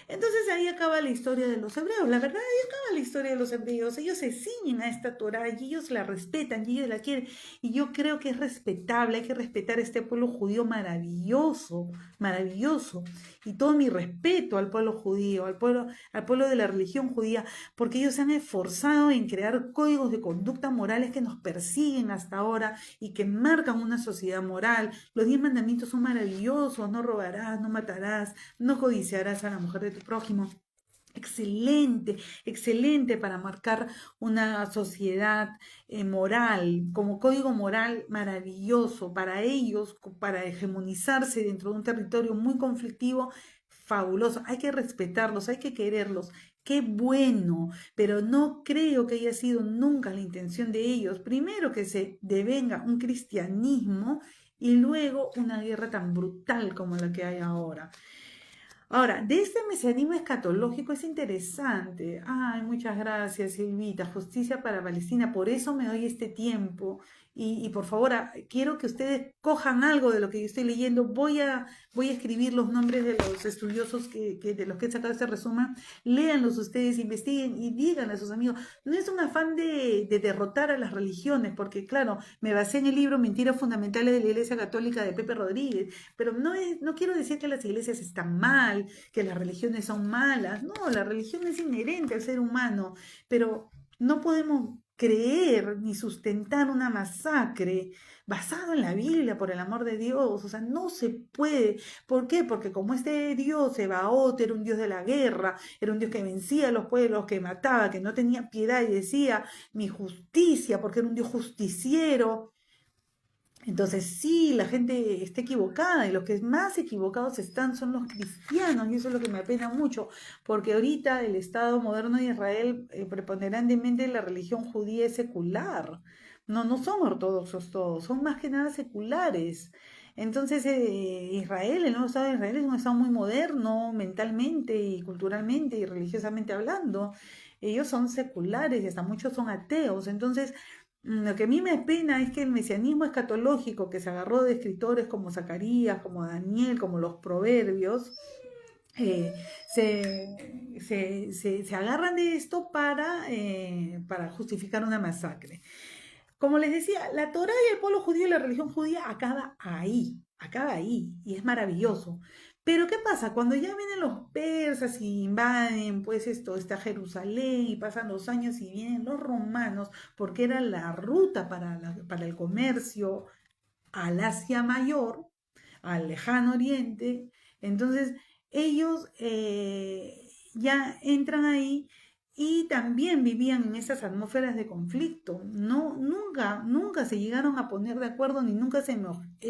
Speaker 1: Entonces ahí acaba la historia de los hebreos. La verdad, ahí acaba la historia de los hebreos. Ellos se ciñen a esta Torá y ellos la respetan y ellos la quieren. Y yo creo que es respetable, hay que respetar a este pueblo judío maravilloso, maravilloso. Y todo mi respeto al pueblo judío, al pueblo de la religión judía, porque ellos se han esforzado en crear códigos de conducta morales que nos persiguen hasta ahora y que marcan una sociedad moral. Los 10 mandamientos son maravillosos: no robarás, no matarás, no codiciarás a la mujer de tu prójimo. Excelente, excelente para marcar una sociedad moral, como código moral maravilloso para ellos, para hegemonizarse dentro de un territorio muy conflictivo, fabuloso. Hay que respetarlos, hay que quererlos. Qué bueno, pero no creo que haya sido nunca la intención de ellos. Primero que se devenga un cristianismo y luego una guerra tan brutal como la que hay ahora. Ahora, de este mesianismo escatológico es interesante. Ay, muchas gracias, Silvita. Justicia para Palestina. Por eso me doy este tiempo. Y por favor, quiero que ustedes cojan algo de lo que yo estoy leyendo. Voy a escribir los nombres de los estudiosos de los que he sacado este resumen. Léanlos ustedes, investiguen y díganle a sus amigos. No es un afán de derrotar a las religiones, porque claro, me basé en el libro Mentiras Fundamentales de la Iglesia Católica de Pepe Rodríguez, pero no quiero decir que las iglesias están mal, que las religiones son malas. No, la religión es inherente al ser humano, pero no podemos creer ni sustentar una masacre basado en la Biblia, por el amor de Dios. O sea, no se puede. ¿Por qué? Porque como este Dios Sebaot era un Dios de la guerra, era un Dios que vencía a los pueblos, que mataba, que no tenía piedad y decía mi justicia, porque era un Dios justiciero. Entonces sí, la gente está equivocada y los que más equivocados están son los cristianos y eso es lo que me apena mucho, porque ahorita el Estado moderno de Israel preponderantemente la religión judía es secular, no son ortodoxos todos, son más que nada seculares. Entonces, Israel, el nuevo Estado de Israel es un Estado muy moderno mentalmente y culturalmente y religiosamente hablando. Ellos son seculares y hasta muchos son ateos. Entonces, lo que a mí me pena es que el mesianismo escatológico que se agarró de escritores como Zacarías, como Daniel, como los Proverbios, eh, se agarran de esto para justificar una masacre. Como les decía, la Torá y el pueblo judío y la religión judía acaba ahí, y es maravilloso. Pero ¿qué pasa? Cuando ya vienen los persas y invaden, pues esto está Jerusalén y pasan los años y vienen los romanos, porque era la ruta para el comercio al Asia Mayor, al lejano oriente, entonces ellos ya entran ahí y también vivían en esas atmósferas de conflicto. No, nunca se llegaron a poner de acuerdo ni nunca se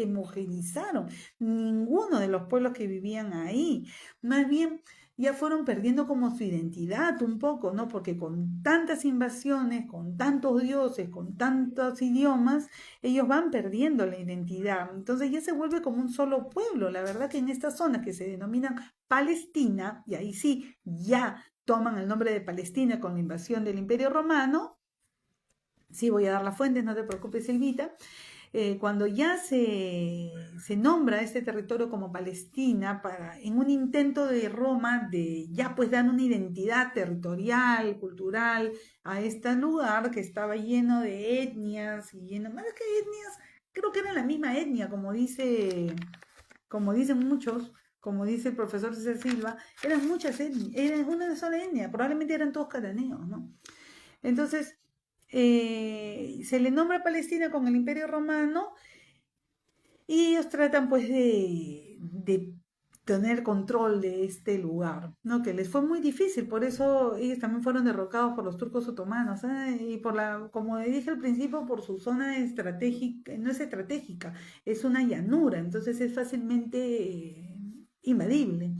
Speaker 1: homogeneizaron ninguno de los pueblos que vivían ahí. Más bien ya fueron perdiendo como su identidad un poco, ¿no? Porque con tantas invasiones, con tantos dioses, con tantos idiomas, ellos van perdiendo la identidad. Entonces ya se vuelve como un solo pueblo. La verdad que en estas zonas que se denominan Palestina, y ahí sí, ya toman el nombre de Palestina con la invasión del Imperio Romano. Sí, voy a dar las fuentes, no te preocupes, Silvita. Cuando ya se nombra este territorio como Palestina en un intento de Roma de ya pues dar una identidad territorial, cultural a este lugar que estaba lleno de etnias y lleno, más que etnias, creo que era la misma etnia, como dicen muchos, como dice el profesor César Silva, eran muchas etnias, eran una sola etnia, probablemente eran todos cananeos, ¿no? Entonces, se le nombra Palestina con el Imperio Romano y ellos tratan pues de tener control de este lugar, ¿no? Que les fue muy difícil, por eso ellos también fueron derrocados por los turcos otomanos, ¿eh? Y como dije al principio, por su zona estratégica, no es estratégica, es una llanura, entonces es fácilmente invadible.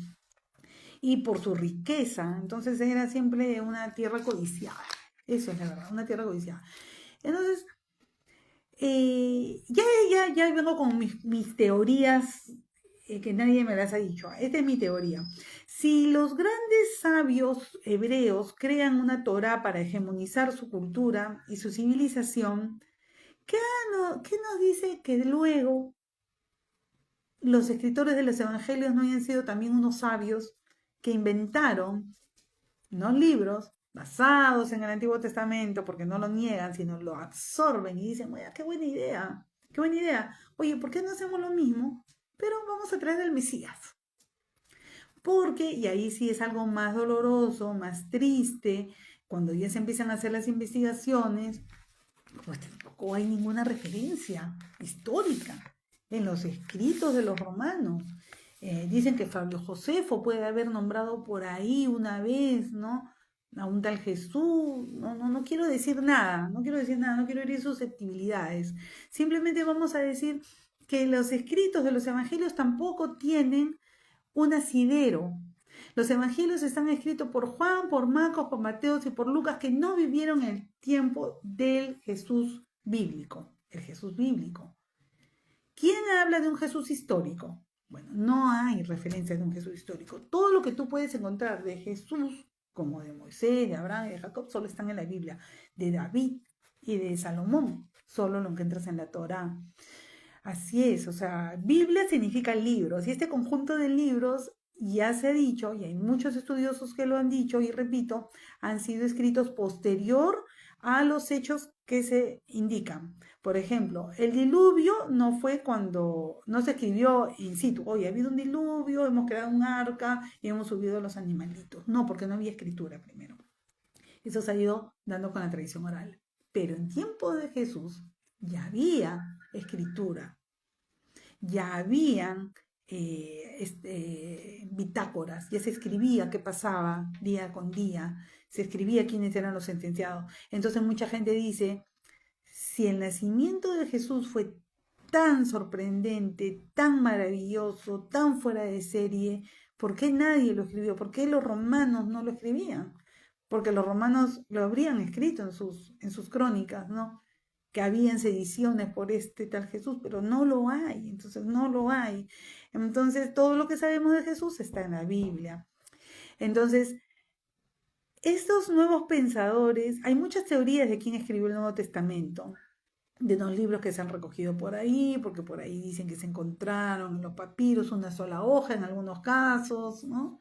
Speaker 1: Y por su riqueza, entonces era siempre una tierra codiciada, eso es la verdad, una tierra codiciada. Entonces, ya vengo con mis teorías que nadie me las ha dicho. Esta es mi teoría. Si los grandes sabios hebreos crean una Torá para hegemonizar su cultura y su civilización, ¿qué nos dice que luego los escritores de los evangelios no hayan sido también unos sabios que inventaron unos libros basados en el Antiguo Testamento, porque no lo niegan, sino lo absorben y dicen, oye, qué buena idea, qué buena idea. Oye, ¿por qué no hacemos lo mismo? Pero vamos a traer al Mesías. Porque, y ahí sí es algo más doloroso, más triste, cuando ya se empiezan a hacer las investigaciones, pues tampoco hay ninguna referencia histórica en los escritos de los romanos. Dicen que Fabio Josefo puede haber nombrado por ahí una vez, ¿no? A un tal Jesús. No quiero decir nada, no quiero decir nada, no quiero herir susceptibilidades. Simplemente vamos a decir que los escritos de los evangelios tampoco tienen un asidero. Los evangelios están escritos por Juan, por Marcos, por Mateo y por Lucas, que no vivieron el tiempo del Jesús bíblico, el Jesús bíblico. ¿Quién habla de un Jesús histórico? Bueno, no hay referencia de un Jesús histórico. Todo lo que tú puedes encontrar de Jesús, como de Moisés, de Abraham y de Jacob, solo están en la Biblia. De David y de Salomón, solo lo encuentras en la Torá. Así es, o sea, Biblia significa libros y este conjunto de libros ya se ha dicho, y hay muchos estudiosos que lo han dicho, y repito, han sido escritos posterior a los hechos que se indican. Por ejemplo, el diluvio no fue cuando, no se escribió in situ, oye, ha habido un diluvio, hemos creado un arca y hemos subido los animalitos. No, porque no había escritura primero. Eso se ha ido dando con la tradición oral. Pero en tiempo de Jesús ya había escritura, ya habían bitácoras, ya se escribía qué pasaba día con día, se escribía quiénes eran los sentenciados. Entonces mucha gente dice, si el nacimiento de Jesús fue tan sorprendente, tan maravilloso, tan fuera de serie, ¿por qué nadie lo escribió? ¿Por qué los romanos no lo escribían? Porque los romanos lo habrían escrito en sus crónicas, ¿no? que habían sediciones por este tal Jesús, pero no lo hay, entonces no lo hay. Entonces todo lo que sabemos de Jesús está en la Biblia. Entonces, estos nuevos pensadores, hay muchas teorías de quién escribió el Nuevo Testamento, de los libros que se han recogido por ahí, porque por ahí dicen que se encontraron en los papiros una sola hoja en algunos casos, ¿no?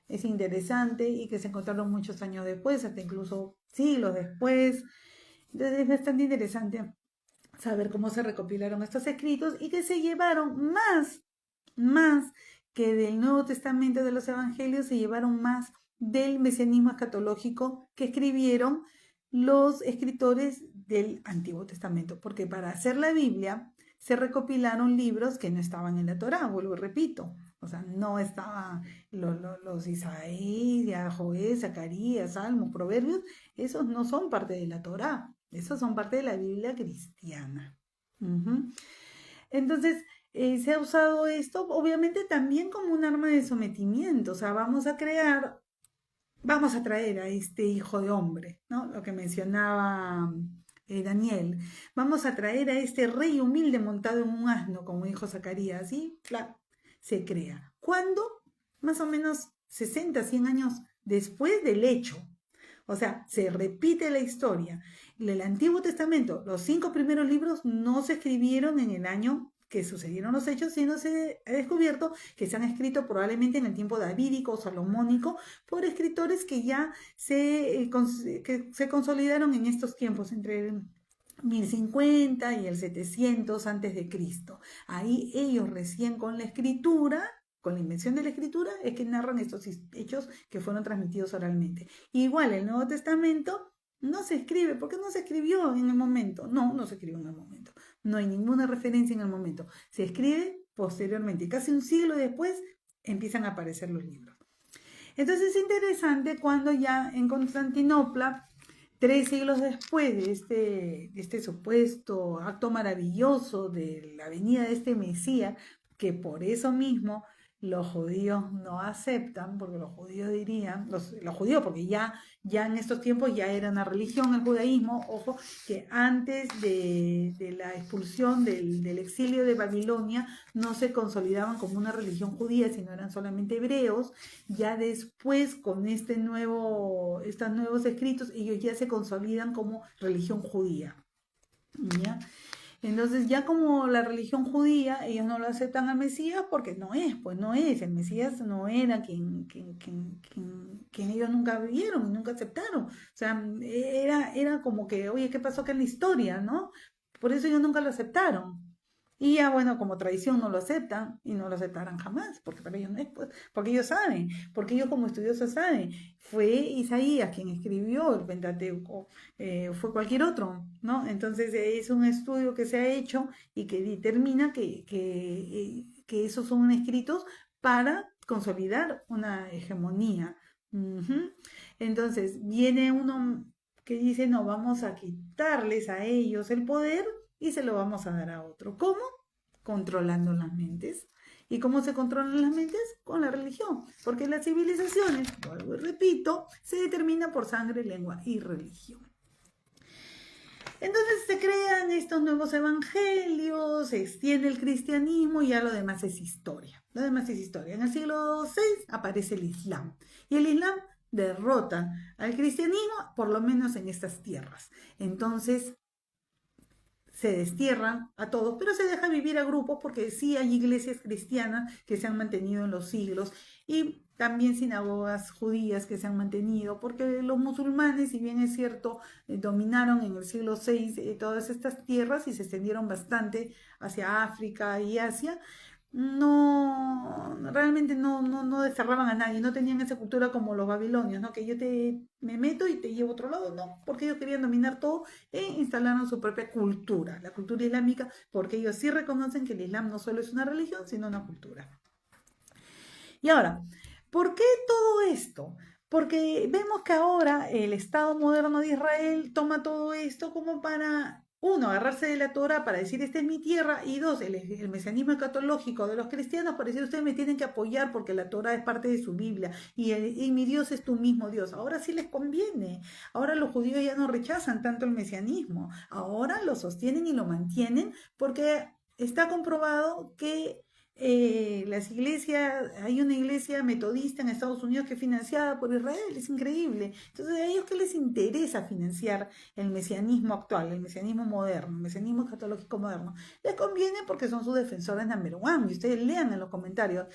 Speaker 1: Es interesante y que se encontraron muchos años después, hasta incluso siglos después. Entonces es bastante interesante saber cómo se recopilaron estos escritos y que se llevaron más que del Nuevo Testamento de los Evangelios, se llevaron más del mesianismo escatológico que escribieron los escritores del Antiguo Testamento, porque para hacer la Biblia se recopilaron libros que no estaban en la Torá, vuelvo y repito, o sea, no estaban los Isaías, Joel, Zacarías, Salmos, Proverbios, esos no son parte de la Torá, esos son parte de la Biblia cristiana. Entonces, se ha usado esto obviamente también como un arma de sometimiento, o sea, vamos a traer a este hijo de hombre, ¿no? Lo que mencionaba Daniel, vamos a traer a este rey humilde montado en un asno, como dijo Zacarías, y se crea. ¿Cuándo? Más o menos 60, 100 años después del hecho. O sea, se repite la historia. El Antiguo Testamento, los 5 primeros libros no se escribieron en el año que sucedieron los hechos, sino se ha descubierto que se han escrito probablemente en el tiempo davídico o salomónico por escritores que ya que se consolidaron en estos tiempos, entre el 1050 y el 700 antes de Cristo. Ahí ellos recién con la escritura, con la invención de la escritura, es que narran estos hechos que fueron transmitidos oralmente. Igual el Nuevo Testamento no se escribe, porque no se escribió en el momento. No se escribió en el momento. No hay ninguna referencia en el momento. Se escribe posteriormente. Casi un siglo después empiezan a aparecer los libros. Entonces es interesante cuando ya en Constantinopla, 3 siglos después de este supuesto acto maravilloso de la venida de este Mesías, que por eso mismo los judíos no aceptan, porque los judíos dirían, los judíos, porque ya en estos tiempos ya era una religión el judaísmo, ojo, que antes de la expulsión del exilio de Babilonia no se consolidaban como una religión judía, sino eran solamente hebreos. Ya después con estos nuevos escritos, ellos ya se consolidan como religión judía, ¿ya? Entonces ya como la religión judía, ellos no lo aceptan al Mesías porque no es, el Mesías no era quien ellos nunca vieron y nunca aceptaron. O sea, era como que, oye, ¿qué pasó acá en la historia, no? Por eso ellos nunca lo aceptaron. Y ya bueno, como tradición no lo aceptan y no lo aceptarán jamás, porque para ellos no es, pues, porque ellos saben, porque ellos como estudiosos saben, fue Isaías quien escribió el Pentateuco, fue cualquier otro, ¿no? Entonces es un estudio que se ha hecho y que determina que esos son escritos para consolidar una hegemonía. Entonces viene uno que dice, no, vamos a quitarles a ellos el poder y se lo vamos a dar a otro. ¿Cómo? Controlando las mentes. ¿Y cómo se controlan las mentes? Con la religión. Porque las civilizaciones, vuelvo y repito, se determinan por sangre, lengua y religión. Entonces se crean estos nuevos evangelios, se extiende el cristianismo y ya lo demás es historia. Lo demás es historia. En el siglo VI aparece el Islam. Y el Islam derrota al cristianismo, por lo menos en estas tierras. Entonces se destierran a todos, pero se deja vivir a grupos porque sí hay iglesias cristianas que se han mantenido en los siglos y también sinagogas judías que se han mantenido, porque los musulmanes, si bien es cierto, dominaron en el siglo VI todas estas tierras y se extendieron bastante hacia África y Asia, realmente no desterraban a nadie, no tenían esa cultura como los babilonios, ¿no? Que yo me meto y te llevo a otro lado, no, porque ellos querían dominar todo e instalaron su propia cultura, la cultura islámica, porque ellos sí reconocen que el Islam no solo es una religión, sino una cultura. Y ahora, ¿por qué todo esto? Porque vemos que ahora el Estado moderno de Israel toma todo esto como para uno, agarrarse de la Torah para decir esta es mi tierra, y dos, el mesianismo escatológico de los cristianos para decir ustedes me tienen que apoyar porque la Torah es parte de su Biblia y mi Dios es tu mismo Dios. Ahora sí les conviene, ahora los judíos ya no rechazan tanto el mesianismo, ahora lo sostienen y lo mantienen porque está comprobado que las iglesias, hay una iglesia metodista en Estados Unidos que es financiada por Israel, es increíble. Entonces, ¿a ellos qué les interesa financiar el mesianismo actual, el mesianismo moderno, el mesianismo escatológico moderno? Les conviene porque son sus defensores number one. Y ustedes lean en los comentarios.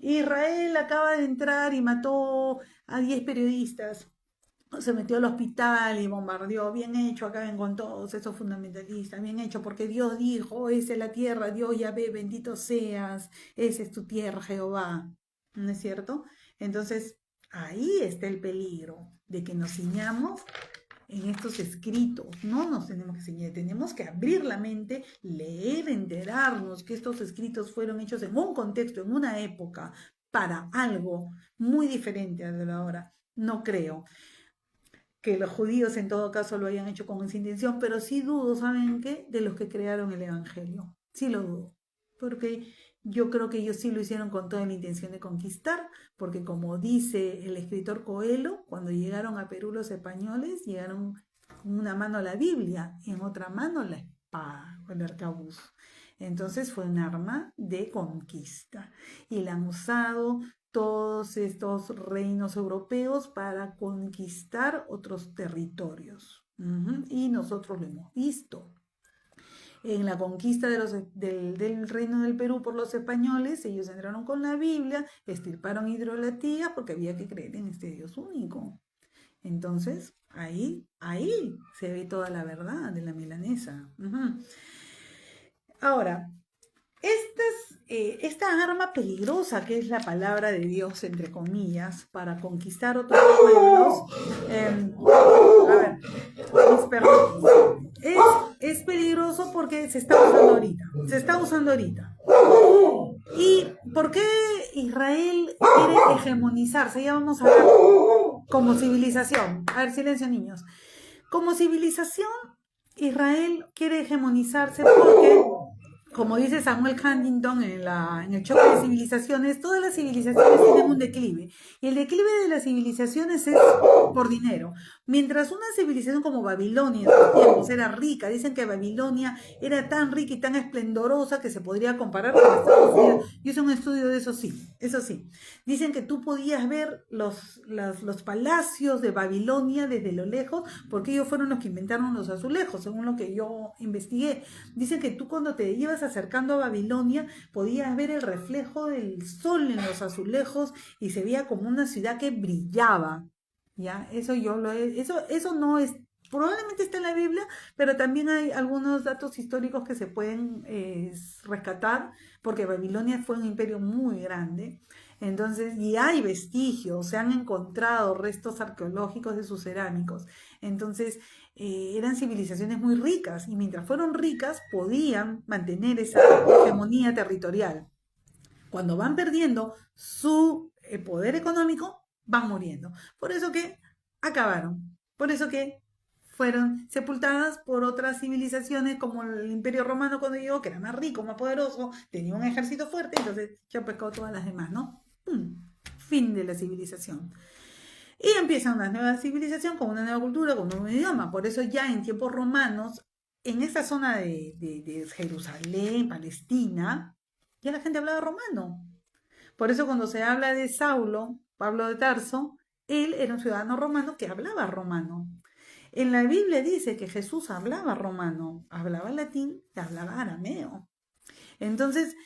Speaker 1: Israel acaba de entrar y mató a 10 periodistas. Se metió al hospital y bombardeó, bien hecho, acaben con todos esos fundamentalistas, bien hecho, porque Dios dijo, esa es la tierra, Dios ya ve, bendito seas, esa es tu tierra, Jehová, ¿no es cierto? Entonces, ahí está el peligro de que nos ciñamos en estos escritos, no nos tenemos que ceñir, tenemos que abrir la mente, leer, enterarnos que estos escritos fueron hechos en un contexto, en una época, para algo muy diferente a lo de ahora. No creo que los judíos en todo caso lo hayan hecho con esa intención, pero sí dudo, ¿saben qué? De los que crearon el Evangelio. Sí lo dudo, porque yo creo que ellos sí lo hicieron con toda la intención de conquistar, porque como dice el escritor Coelho, cuando llegaron a Perú los españoles, llegaron con una mano la Biblia y en otra mano la espada, el arcabuz. Entonces fue un arma de conquista y la han usado todos estos reinos europeos para conquistar otros territorios. Y nosotros lo hemos visto. En la conquista del reino del Perú por los españoles, ellos entraron con la Biblia, extirparon hidrolatía porque había que creer en este Dios único. Entonces, ahí se ve toda la verdad de la milanesa. Ahora, esta arma peligrosa que es la palabra de Dios, entre comillas, para conquistar otros pueblos, a ver, mis perritos, es peligroso porque se está usando ahorita. ¿Y por qué Israel quiere hegemonizarse? Ya vamos a ver, como civilización. A ver, silencio niños. Como civilización, Israel quiere hegemonizarse porque, como dice Samuel Huntington en el choque de civilizaciones, todas las civilizaciones tienen un declive. Y el declive de las civilizaciones es por dinero. Mientras una civilización como Babilonia en los tiempos era rica, dicen que Babilonia era tan rica y tan esplendorosa que se podría comparar con Estados Unidos. Yo hice un estudio de eso sí. Dicen que tú podías ver los palacios de Babilonia desde lo lejos, porque ellos fueron los que inventaron los azulejos, según lo que yo investigué. Dicen que tú cuando te ibas acercando a Babilonia podías ver el reflejo del sol en los azulejos y se veía como una ciudad que brillaba. ¿Ya? Eso no es, probablemente está en la Biblia, pero también hay algunos datos históricos que se pueden rescatar, porque Babilonia fue un imperio muy grande. Entonces, y hay vestigios, se han encontrado restos arqueológicos de sus cerámicos. Entonces, eran civilizaciones muy ricas y mientras fueron ricas podían mantener esa hegemonía territorial. Cuando van perdiendo su poder económico, van muriendo. Por eso que acabaron. Por eso que fueron sepultadas por otras civilizaciones como el Imperio Romano cuando llegó, que era más rico, más poderoso, tenía un ejército fuerte, entonces ya pescó todas las demás, ¿no? Fin de la civilización. Y empieza una nueva civilización con una nueva cultura, con un nuevo idioma. Por eso ya en tiempos romanos, en esta zona de Jerusalén, Palestina, ya la gente hablaba romano. Por eso cuando se habla de Saulo, Pablo de Tarso, él era un ciudadano romano que hablaba romano. En la Biblia dice que Jesús hablaba romano, hablaba latín y hablaba arameo. Entonces,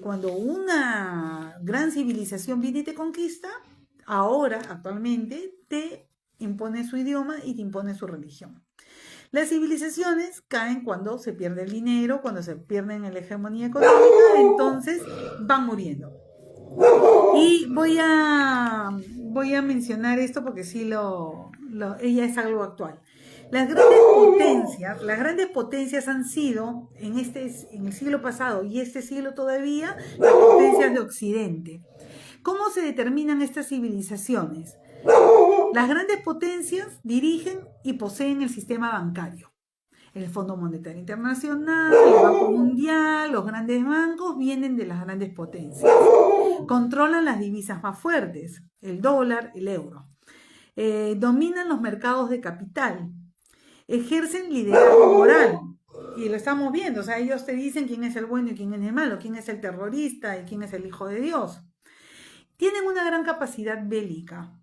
Speaker 1: cuando una gran civilización viene y te conquista, ahora, actualmente, te impone su idioma y te impone su religión. Las civilizaciones caen cuando se pierde el dinero, cuando se pierde la hegemonía económica, entonces van muriendo. Y voy a mencionar esto porque sí ella es algo actual. Las grandes potencias han sido en el siglo pasado y este siglo todavía las potencias de Occidente. ¿Cómo se determinan estas civilizaciones? Las grandes potencias dirigen y poseen el sistema bancario. El Fondo Monetario Internacional, el Banco Mundial, los grandes bancos vienen de las grandes potencias. Controlan las divisas más fuertes, el dólar, el euro. Dominan los mercados de capital. Ejercen liderazgo moral. Y lo estamos viendo, o sea, ellos te dicen quién es el bueno y quién es el malo, quién es el terrorista y quién es el hijo de Dios. Tienen una gran capacidad bélica,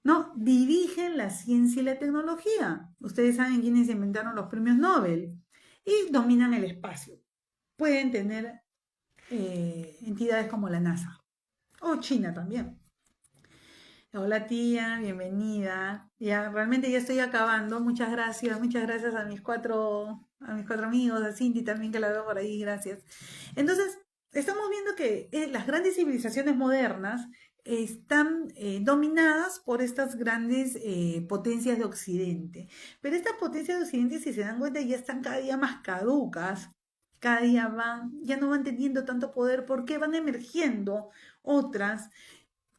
Speaker 1: ¿no? Dirigen la ciencia y la tecnología. Ustedes saben quiénes inventaron los premios Nobel y dominan el espacio. Pueden tener entidades como la NASA o China también. Hola tía, bienvenida. Ya, realmente ya estoy acabando. Muchas gracias a mis cuatro amigos, a Cindy también que la veo por ahí, gracias. Entonces, estamos viendo que las grandes civilizaciones modernas están dominadas por estas grandes potencias de Occidente. Pero estas potencias de Occidente, si se dan cuenta, ya están cada día más caducas. Cada día ya no van teniendo tanto poder porque van emergiendo otras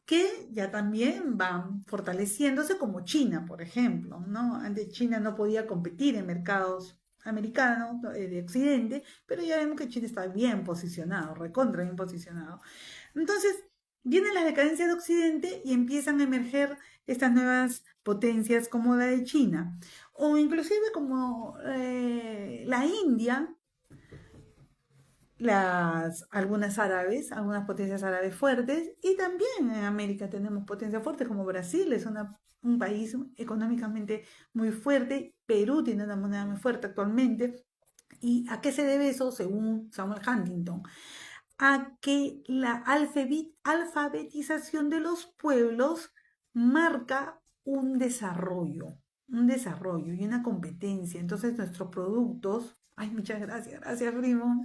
Speaker 1: que ya también van fortaleciéndose como China, por ejemplo, ¿no? Antes China no podía competir en mercados americanos, de Occidente, pero ya vemos que China está bien posicionado, recontra bien posicionado. Entonces, viene la decadencia de Occidente y empiezan a emerger estas nuevas potencias como la de China, o inclusive como la India, algunas árabes, algunas potencias árabes fuertes, y también en América tenemos potencias fuertes como Brasil, es un país económicamente muy fuerte, Perú tiene una moneda muy fuerte actualmente. ¿Y a qué se debe eso? Según Samuel Huntington, a que la alfabetización de los pueblos marca un desarrollo y una competencia. Entonces nuestros productos, ay, muchas gracias, primo.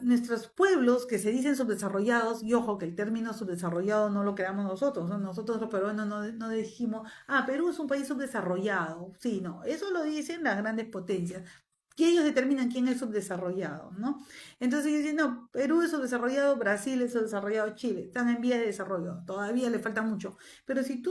Speaker 1: Nuestros pueblos que se dicen subdesarrollados, y ojo que el término subdesarrollado no lo creamos nosotros, ¿no? Nosotros los peruanos no dijimos, Perú es un país subdesarrollado, sí, no, eso lo dicen las grandes potencias, que ellos determinan quién es subdesarrollado, ¿no? Entonces ellos dicen, no, Perú es subdesarrollado, Brasil es subdesarrollado, Chile, están en vías de desarrollo, todavía le falta mucho, pero si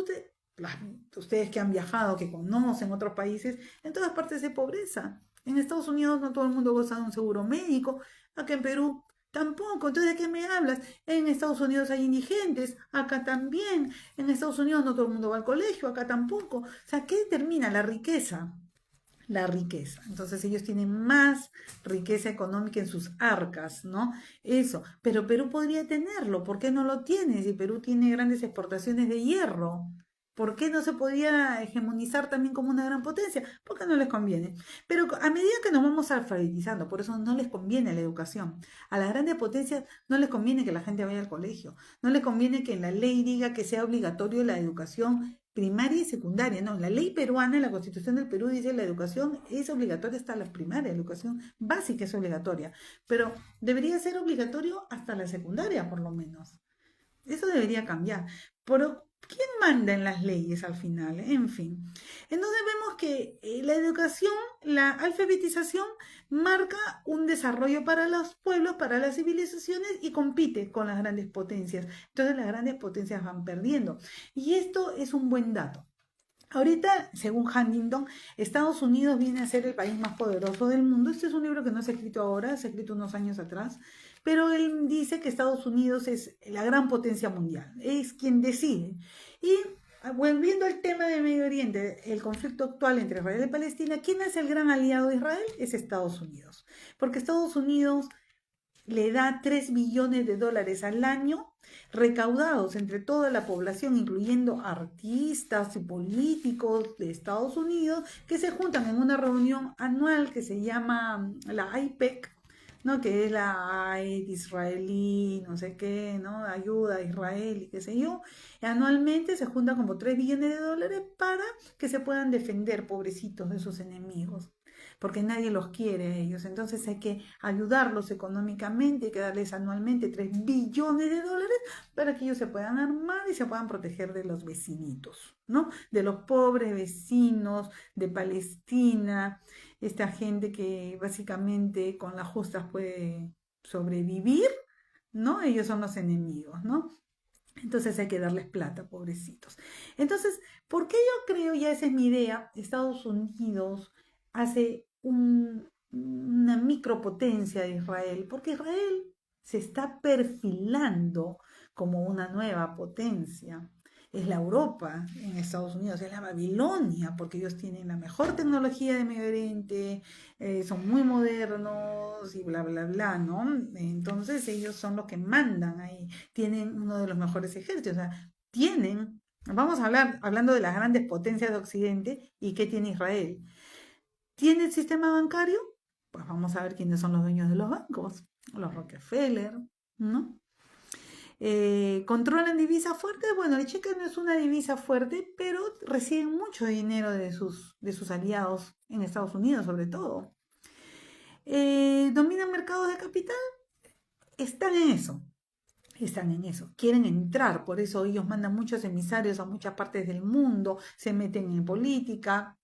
Speaker 1: ustedes que han viajado, que conocen otros países, en todas partes hay pobreza. En Estados Unidos no todo el mundo goza de un seguro médico, acá en Perú tampoco. Entonces, ¿de qué me hablas? En Estados Unidos hay indigentes, acá también. En Estados Unidos no todo el mundo va al colegio, acá tampoco. O sea, ¿qué determina la riqueza? La riqueza. Entonces ellos tienen más riqueza económica en sus arcas, ¿no? Eso. Pero Perú podría tenerlo. ¿Por qué no lo tiene? Si Perú tiene grandes exportaciones de hierro. ¿Por qué no se podía hegemonizar también como una gran potencia? Porque no les conviene. Pero a medida que nos vamos alfabetizando, por eso no les conviene la educación. A las grandes potencias no les conviene que la gente vaya al colegio. No les conviene que en la ley diga que sea obligatorio la educación primaria y secundaria. No, la ley peruana, la Constitución del Perú dice que la educación es obligatoria hasta la primaria, la educación básica es obligatoria. Pero debería ser obligatorio hasta la secundaria, por lo menos. Eso debería cambiar. Pero, ¿quién manda en las leyes al final? En fin. Entonces vemos que la educación, la alfabetización, marca un desarrollo para los pueblos, para las civilizaciones y compite con las grandes potencias. Entonces las grandes potencias van perdiendo. Y esto es un buen dato. Ahorita, según Huntington, Estados Unidos viene a ser el país más poderoso del mundo. Este es un libro que no se ha escrito ahora, se ha escrito unos años atrás, pero él dice que Estados Unidos es la gran potencia mundial, es quien decide. Y volviendo al tema de Medio Oriente, el conflicto actual entre Israel y Palestina, ¿quién es el gran aliado de Israel? Es Estados Unidos, porque Estados Unidos le da 3 billones de dólares al año recaudados entre toda la población, incluyendo artistas y políticos de Estados Unidos, que se juntan en una reunión anual que se llama la IPEC, ¿no? Que es la AID israelí, no sé qué, ¿no? Ayuda a Israel y qué sé yo. Y anualmente se juntan como 3 billones de dólares para que se puedan defender, pobrecitos, de sus enemigos, porque nadie los quiere a ellos. Entonces hay que ayudarlos económicamente, hay que darles anualmente 3 billones de dólares para que ellos se puedan armar y se puedan proteger de los vecinitos, ¿no? De los pobres vecinos de Palestina, esta gente que básicamente con las justas puede sobrevivir, ¿no? Ellos son los enemigos, ¿no? Entonces hay que darles plata, pobrecitos. Entonces, ¿por qué yo creo, ya esa es mi idea, Estados Unidos hace una micropotencia de Israel? Porque Israel se está perfilando como una nueva potencia. Es la Europa en Estados Unidos, es la Babilonia, porque ellos tienen la mejor tecnología de Medio Oriente, son muy modernos y bla, bla, bla, ¿no? Entonces ellos son los que mandan ahí, tienen uno de los mejores ejércitos, o sea, tienen, vamos a hablar, hablando de las grandes potencias de Occidente, ¿y qué tiene Israel? ¿Tiene el sistema bancario? Pues vamos a ver quiénes son los dueños de los bancos, los Rockefeller, ¿no? ¿Controlan divisas fuertes? Bueno, el cheque no es una divisa fuerte, pero reciben mucho dinero de sus aliados en Estados Unidos, sobre todo. ¿Dominan mercados de capital? Están en eso. Están en eso, quieren entrar, por eso ellos mandan muchos emisarios a muchas partes del mundo, se meten en política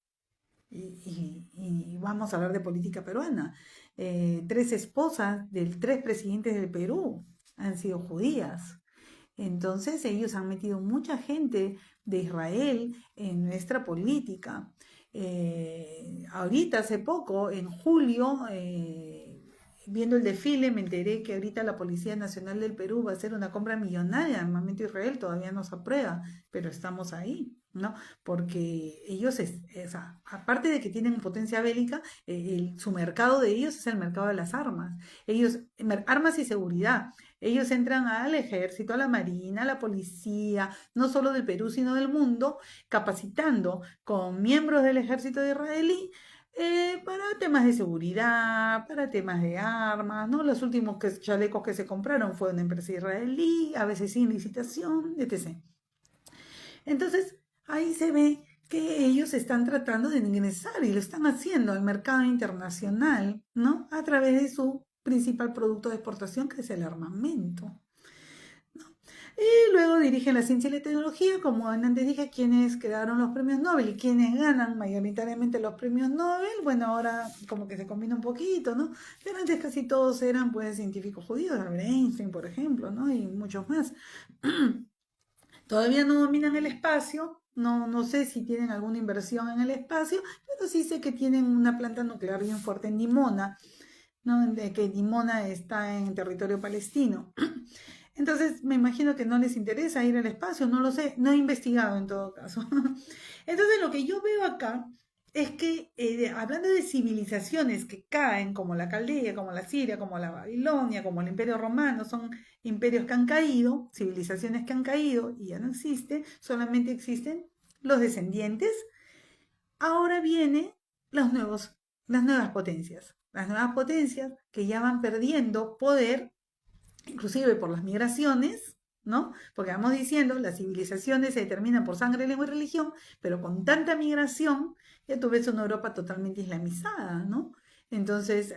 Speaker 1: y vamos a hablar de política peruana. Tres esposas de tres presidentes del Perú han sido judías. Entonces ellos han metido mucha gente de Israel en nuestra política. Ahorita, hace poco, en julio, viendo el desfile, me enteré que ahorita la Policía Nacional del Perú va a hacer una compra millonaria de armamento Israel, todavía no se aprueba, pero estamos ahí, ¿no? Porque ellos, o sea, aparte de que tienen potencia bélica, su mercado de ellos es el mercado de las armas. Ellos, armas y seguridad. Ellos entran al ejército, a la marina, a la policía, no solo del Perú, sino del mundo, capacitando con miembros del ejército israelí para temas de seguridad, para temas de armas, ¿no? Los últimos chalecos que se compraron fue una empresa israelí, a veces sin licitación, etc. Entonces, ahí se ve que ellos están tratando de ingresar y lo están haciendo al mercado internacional, ¿no? A través de su principal producto de exportación, que es el armamento. Y luego dirigen la ciencia y la tecnología, como antes dije, quienes quedaron los premios Nobel y quienes ganan mayoritariamente los premios Nobel. Bueno, ahora como que se combina un poquito, ¿no? Pero antes casi todos eran pues científicos judíos, Albert Einstein, por ejemplo, ¿no? Y muchos más. Todavía no dominan el espacio, no sé si tienen alguna inversión en el espacio, pero sí sé que tienen una planta nuclear bien fuerte en Dimona, ¿no? De que Dimona está en territorio palestino. Entonces me imagino que no les interesa ir al espacio, no lo sé, no he investigado en todo caso. Entonces lo que yo veo acá es que hablando de civilizaciones que caen, como la Caldea, como la Siria, como la Babilonia, como el Imperio Romano, son imperios que han caído, civilizaciones que han caído y ya no existen, solamente existen los descendientes. Ahora vienen las nuevas potencias que ya van perdiendo poder inclusive por las migraciones, ¿no? Porque vamos diciendo, las civilizaciones se determinan por sangre, lengua y religión, pero con tanta migración, ya tú ves una Europa totalmente islamizada, ¿no? Entonces,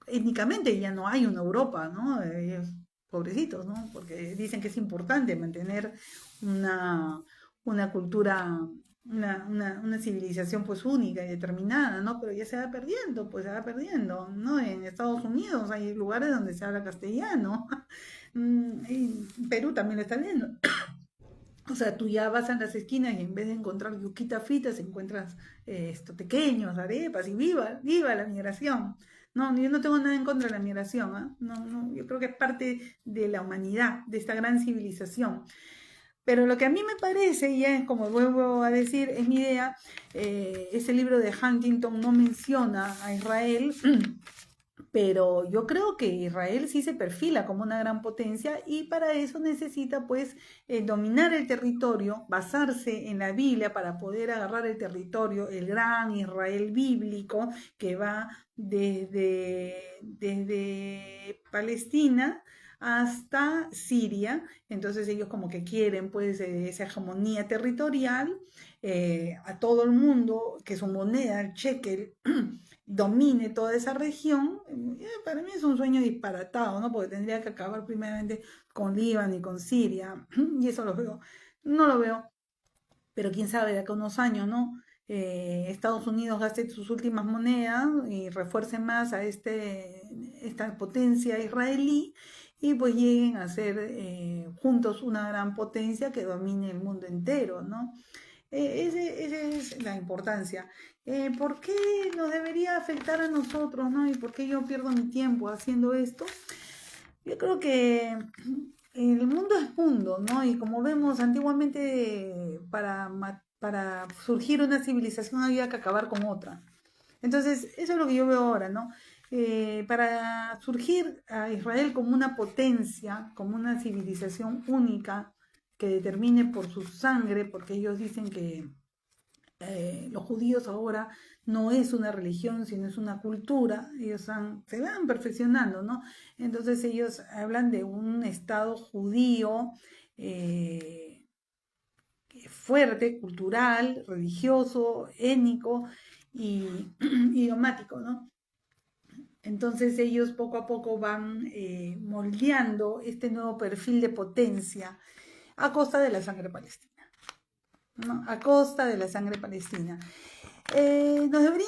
Speaker 1: étnicamente ya no hay una Europa, ¿no? Ellos, pobrecitos, ¿no? Porque dicen que es importante mantener una, una cultura, una civilización pues única y determinada, ¿no? Pero ya se va perdiendo, pues se va perdiendo, ¿no? En Estados Unidos hay lugares donde se habla castellano, y Perú también lo está viendo. O sea, tú ya vas a las esquinas y en vez de encontrar yuquitas fritas, encuentras esto, pequeños, arepas y viva la migración. No, yo no tengo nada en contra de la migración, ¿ah? No, no, yo creo que es parte de la humanidad, de esta gran civilización. Pero lo que a mí me parece, y es como vuelvo a decir, es mi idea, ese libro de Huntington no menciona a Israel, pero yo creo que Israel sí se perfila como una gran potencia y para eso necesita pues dominar el territorio, basarse en la Biblia para poder agarrar el territorio, el gran Israel bíblico que va desde Palestina hasta Siria. Entonces ellos como que quieren pues esa hegemonía territorial, a todo el mundo, que su moneda, el shekel, domine toda esa región. Para mí es un sueño disparatado, ¿no? Porque tendría que acabar primeramente con Líbano y con Siria, y eso lo veo, no lo veo, pero quién sabe, de acá a unos años, ¿no? Estados Unidos gaste sus últimas monedas y refuerce más a esta potencia israelí y pues lleguen a ser juntos una gran potencia que domine el mundo entero, ¿no? Esa es la importancia. ¿Por qué nos debería afectar a nosotros, ¿no? ¿Y por qué yo pierdo mi tiempo haciendo esto? Yo creo que el mundo es mundo, ¿no? Y como vemos, antiguamente para surgir una civilización había que acabar con otra. Entonces, eso es lo que yo veo ahora, ¿no? Para surgir a Israel como una potencia, como una civilización única que determine por su sangre, porque ellos dicen que los judíos ahora no es una religión, sino es una cultura, se van perfeccionando, ¿no? Entonces ellos hablan de un estado judío eh, fuerte, cultural, religioso, étnico y idiomático, ¿no? Entonces ellos poco a poco van moldeando este nuevo perfil de potencia a costa de la sangre palestina, ¿no? A costa de la sangre palestina. ¿Nos debería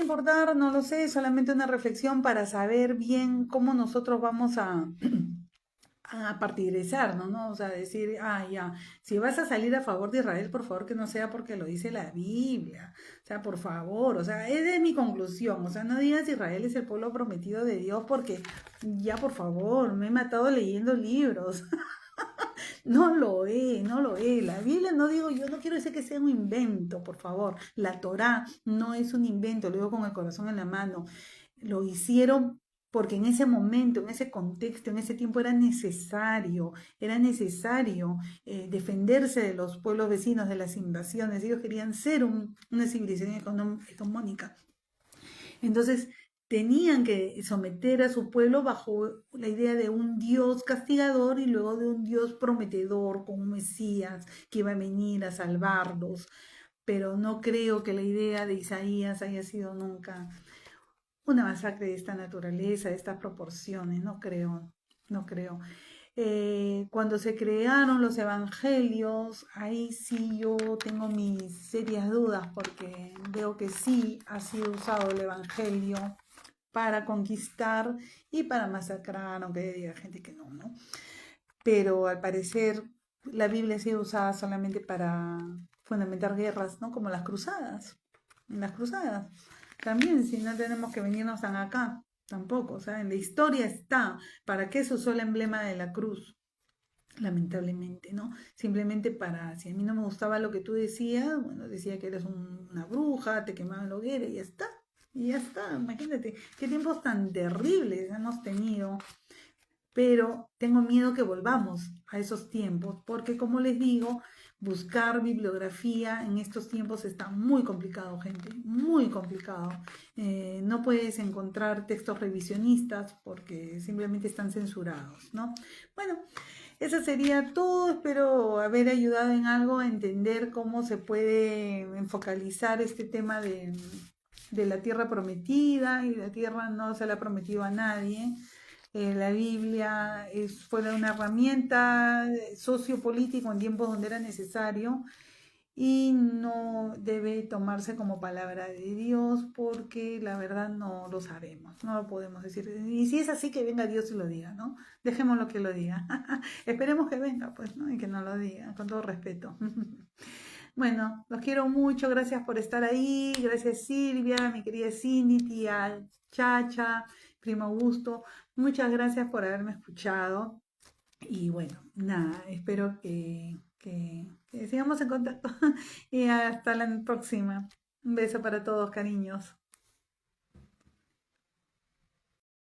Speaker 1: importar? No lo sé, solamente una reflexión para saber bien cómo nosotros vamos a partidizarnos, ¿no? O sea, decir, ya, si vas a salir a favor de Israel, por favor que no sea porque lo dice la Biblia, o sea, por favor, o sea, esa es mi conclusión, o sea, no digas Israel es el pueblo prometido de Dios porque ya, por favor, me he matado leyendo libros. No lo es, no lo es. La Biblia no digo, yo no quiero decir que sea un invento, por favor. La Torá no es un invento, lo digo con el corazón en la mano. Lo hicieron porque en ese momento, en ese contexto, en ese tiempo era necesario defenderse de los pueblos vecinos, de las invasiones. Ellos querían ser una civilización hegemónica. Entonces, tenían que someter a su pueblo bajo la idea de un Dios castigador y luego de un Dios prometedor con un Mesías que iba a venir a salvarlos. Pero no creo que la idea de Isaías haya sido nunca una masacre de esta naturaleza, de estas proporciones. No creo, no creo. Cuando se crearon los evangelios, ahí sí yo tengo mis serias dudas porque veo que sí ha sido usado el evangelio para conquistar y para masacrar, aunque haya gente que no, ¿no? Pero al parecer la Biblia ha sido usada solamente para fundamentar guerras, ¿no? Como las cruzadas. Las cruzadas. También, si no tenemos que venirnos tan acá, tampoco. O sea, en la historia está. ¿Para qué se usó el emblema de la cruz? Lamentablemente, ¿no? Simplemente para, si a mí no me gustaba lo que tú decías, bueno, decía que eres una bruja, te quemaban la hoguera y ya está. Y ya está, imagínate, qué tiempos tan terribles hemos tenido, pero tengo miedo que volvamos a esos tiempos, porque como les digo, buscar bibliografía en estos tiempos está muy complicado, gente, muy complicado. No puedes encontrar textos revisionistas porque simplemente están censurados, ¿no? Bueno, eso sería todo. Espero haber ayudado en algo a entender cómo se puede enfocalizar este tema de la tierra prometida, y la tierra no se la ha prometido a nadie. La Biblia fue una herramienta sociopolítica en tiempos donde era necesario y no debe tomarse como palabra de Dios porque la verdad no lo sabemos, no lo podemos decir. Y si es así, que venga Dios y lo diga, ¿no? Dejémoslo que lo diga. Esperemos que venga, pues, ¿no? Y que no lo diga, con todo respeto. Bueno, los quiero mucho, gracias por estar ahí, gracias Silvia, mi querida Cindy, tía Chacha, primo Augusto, muchas gracias por haberme escuchado y bueno, nada, espero que sigamos en contacto y hasta la próxima. Un beso para todos, cariños.